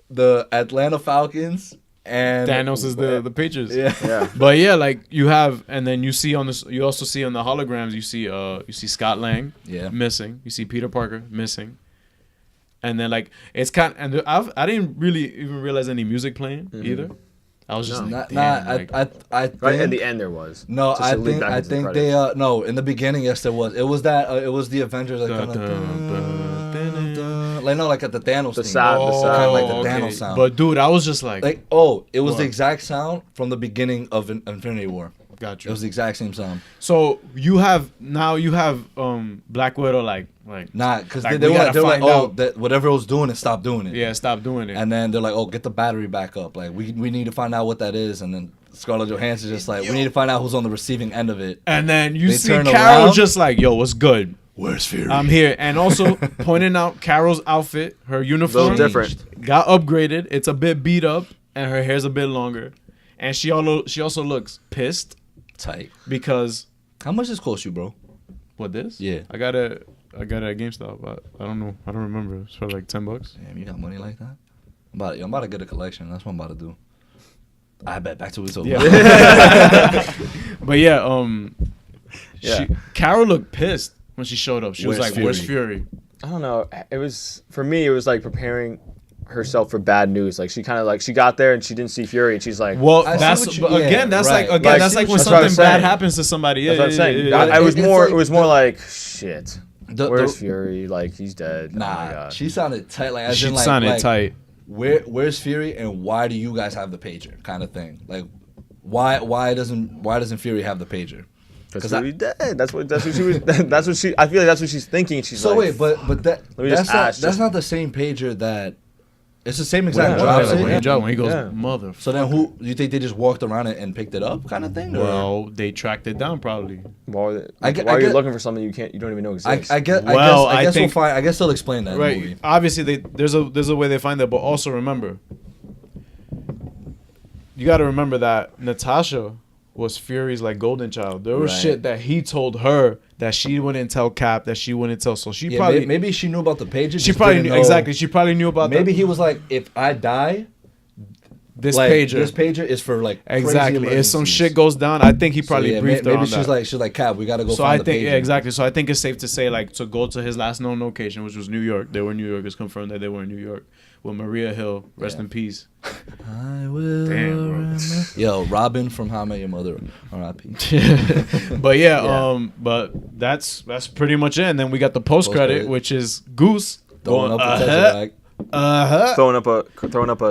the Atlanta Falcons and Thanos is the Patriots. Yeah. Yeah. But yeah, like you have, and then you see on this, you also see on the holograms, you see Scott Lang, Yeah. missing. You see Peter Parker missing, and then like it's and I didn't really even realize any music playing either. I was just No. like, Nah, damn, like, I think, Right at the end there was. No, Just I to lead think back I into the think credits. they no in the beginning yes there was. It was that it was the Avengers like Dun, kinda, dun, dun, dun, dun. like no like at the Thanos The thing. sound- the sound. Kinda like the okay. Thanos sound. But dude, I was just like it was the What? exact sound from the beginning of Infinity War. got It you. was the exact same sound. So you have Black Widow like Nah, because Like, they we were gotta they were like, find oh, out. that whatever it was doing it, stop doing it. yeah, stop doing it. And then they're like, oh, get the battery back up. Like we need to find out what that is. And then Scarlett Johansson just like, we need to find out who's on the receiving end of it. And then you They see turn Carol around. just like, yo, what's good? Where's Fury? I'm here. And also pointing out Carol's outfit, her uniform Little different. got upgraded. It's a bit beat up and her hair's a bit longer. And she also looks pissed Tight. because How much this cost you, bro? what this? Yeah. I got it at GameStop. I don't know. I don't remember. It's for like $10. Damn, you got money like that? I'm about to get a collection. That's what I'm about to do. I bet back to it. Yeah. But yeah, Yeah. Carol looked pissed when she showed up. She was Where's like, "Where's Fury?" I don't know. It was for me. It was like preparing herself for bad news. Like she kind of like she got there and she didn't see Fury and she's like, Well, I see that's what you- but yeah, again, that's right. like Like, that's like when that's what I'm something bad saying. happens to somebody. that's what I'm saying. Yeah, I was It's more. like It was more like shit. The- Where's the- Fury? Like he's dead. Oh my Nah, god. she sounded tight. Like as she in, like, sounded like, tight. Where's Fury and why do you guys have the pager? Kind of thing. Like why doesn't Fury have the pager? Because I- Fury dead. That's what she was. That's what she. I feel like that's what she's thinking. She's So like, wait, but Let me just ask, that's just- not the same pager that. It's the same exact Yeah, drop. Like, set. when he dropped, when he goes, Yeah. mother. So then, who you think they just walked around it and picked it up, kind of thing? Or? Well, they tracked it down probably. why I get- why I are you get- looking for something you don't even know exists? I guess Well, I we'll think- find. I guess they'll explain that in the Right. movie. Obviously, there's a way they find that, but also remember, you got to remember that Natasha was Fury's like golden child. There was Right. shit that he told her that she wouldn't tell Cap, that she wouldn't tell. So she Yeah, probably maybe she knew about the pages. she just probably didn't knew know- exactly. She probably knew about Maybe that. he was like, if I die, this like, pager. This pager is for like crazy Exactly. If some emergencies. shit goes down, I think he So, probably yeah, briefed her maybe on she's that. like Cap, we gotta go. So find I the think pager. yeah, exactly. So I think it's safe to say like to go to his last known location, which was New York. They were in New York. It's confirmed that they were in New York with Maria Hill. Rest Yeah. in peace. I will. Damn, bro. remember. Yo, Robin from How I Met Your Mother, R.I.P. But yeah, Yeah. but that's pretty much it. And then we got the post credit, Post-credit. which is Goose Throwing going up the ahead, Tesseract. throwing up a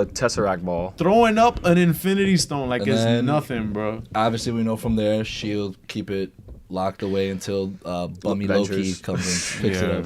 Tesseract ball. Throwing up an Infinity Stone like And it's then- nothing, bro. Obviously, we know from there she'll keep it locked away until Bummy Loki Ventures. comes and picks it up.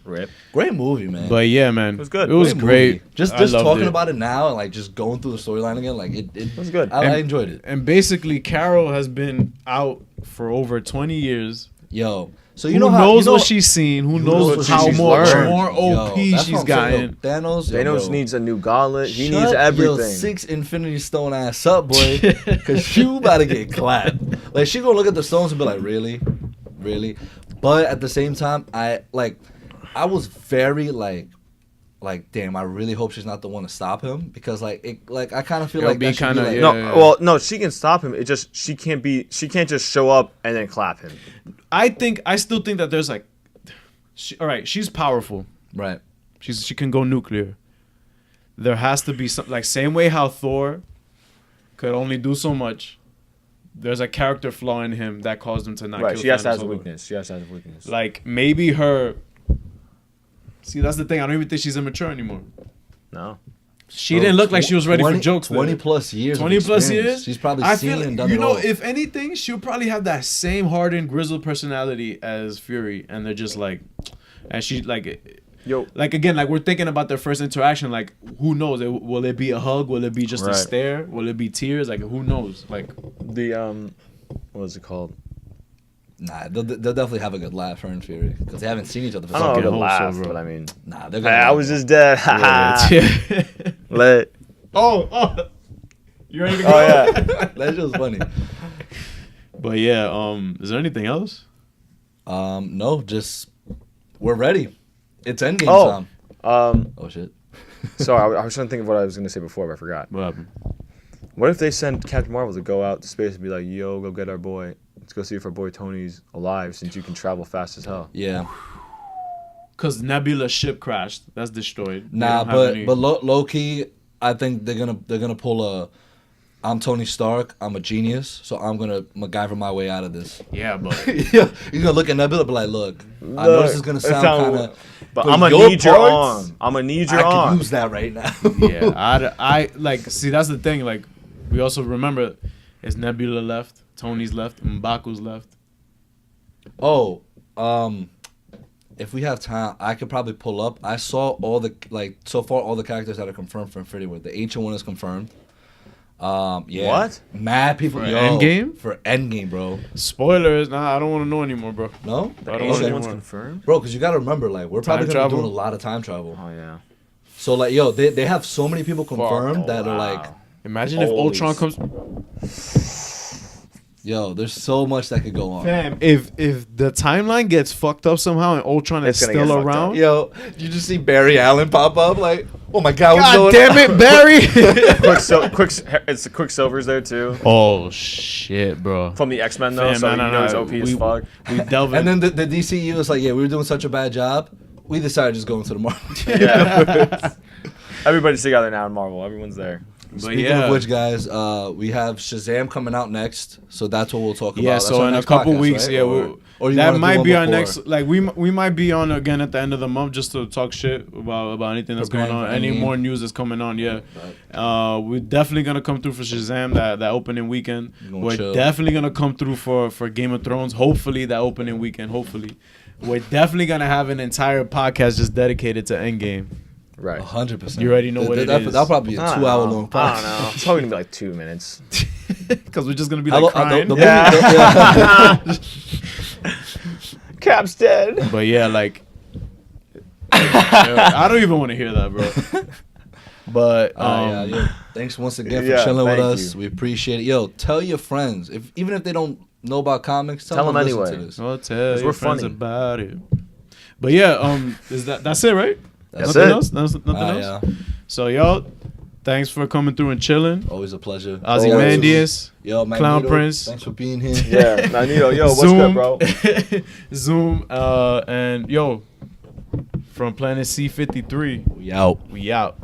Rip. Great movie, man. But yeah, man, It was good. It was Great great. movie. Just I loved talking it. about it now and like just going through the storyline again, like it was good. I And- enjoyed it. And basically, Carol has been out for over 20 years. Yo, so Who you know how knows you know, what she's seen? Who knows what how she's much learned. more OP Yo, that's she's what I'm saying, gotten? yo. Thanos, Thanos needs a new gauntlet. He needs Shut everything. Your 6 Infinity Stone ass up, boy, because you about to get clapped. Like she gonna look at the stones and be like, really. But at the same time, I was very damn, I really hope she's not the one to stop him because I kind of feel It'll like be that should be kinda- like, yeah. No, she can stop him. It just she can't just show up and then clap him. I still think that there's all right, she's powerful. right. She can go nuclear. There has to be some same way how Thor could only do so much. There's a character flaw in him that caused him to not Right. kill She has to Thanos have a over. weakness. Like maybe her. See, that's the thing. I don't even think she's immature anymore. No. She didn't look like she was ready for jokes. 20 there. plus years. 20 plus years. She's probably I seen feel and done it know, all. if anything, she'll probably have that same hardened, grizzled personality as Fury, and they're just and she Yo. again, we're thinking about their first interaction. Who knows? Will it be a hug? Will it be just a Right. stare? Will it be tears? Who knows? The what is it called? Nah, they'll definitely have a good laugh, her and Fury, because they haven't seen each other for I so don't know long. the hope so, laugh, bro. but I mean, Nah, they're hey, gonna. I was just dead. Yeah. Lit. Oh, you ready to go? Oh yeah. That shit was funny. But yeah, is there anything else? No, just we're ready. It's endgame Oh. time. Oh shit. Sorry, I was trying to think of what I was gonna say before, but I forgot. What happened? What if they send Captain Marvel to go out to space and be like, "Yo, go get our boy. Let's go see if our boy Tony's alive, since you can travel fast as hell." Yeah. Because Nebula's ship crashed. That's destroyed. They Nah, don't have any- but low key, I think they're gonna pull a. I'm Tony Stark. I'm a genius, so I'm gonna MacGyver my way out of this. yeah, but Yeah, you're gonna look at Nebula, and be like, look, I know this is gonna sound kind of, But I'm gonna your need your parts, arm. I'm gonna need your I can arm. use that right now. yeah, I see. That's the thing. We also remember, is Nebula left, Tony's left, M'Baku's left. Oh, if we have time, I could probably pull up. I saw all the so far all the characters that are confirmed for Infinity War. The Ancient One is confirmed. Yeah. What? Mad people For yo, Endgame? For Endgame, bro. Spoilers. Nah, I don't want to know anymore, bro. No, I don't Ancient want one's to confirmed. bro, because you gotta remember, we're probably Time gonna be travel? doing a lot of time travel. Oh yeah. So yo, they have so many people confirmed that are Wow. Imagine if Holy Ultron comes. yo, there's so much that could go on. Fam, if the timeline gets fucked up somehow and Ultron is It's gonna get still fucked around, up. Yo, you just see Barry Allen pop up oh my god, what's God going damn on? it, Barry! It's the Quicksilver's there too. Oh shit, bro. From the X-Men though, Fam, so no, you know he's no, OP as fuck. We delve in. And then the DCU is like, yeah, we were doing such a bad job. We decided to just go into the Marvel. Yeah. Everybody's together now in Marvel. Everyone's there. But Speaking yeah. of which, guys, we have Shazam coming out next, so that's what we'll talk about. Yeah, That's so our in a next couple podcast, weeks, right? yeah, or you that wanna do might one be our before? next. We might be on again at the end of the month just to talk shit about anything that's Preparing going on, for any Endgame. more news that's coming on. Yeah, we're definitely gonna come through for Shazam that opening weekend. Gonna We're chill. definitely gonna come through for Game of Thrones. Hopefully that opening weekend. Hopefully, we're definitely gonna have an entire podcast just dedicated to Endgame. Right. 100%. You already know what it is. That'll probably be a 2 hour long I podcast. don't know. It's probably gonna be like 2 minutes. Because we're just gonna be I like lo- crying. the Yeah. movie- Cap's dead. But yeah, I don't even want to hear that, bro. But yeah. Thanks once again for Yeah, chilling with thank us. you. We appreciate it. Yo, tell your friends. Even if they don't know about comics, tell Tell them them listen anyway. to this. I'll tell we're your friends funny. about it. But yeah, that's it, right? That's nothing it. else? Nothing else? Yeah. So y'all, thanks for coming through and chilling. Always a pleasure. Ozymandias, Yo, Clown Magneto, Prince. thanks for being here. Yeah, Magneto. Yo, what's Zoom, good, bro? Zoom, and yo, from Planet C-53, We out. we out.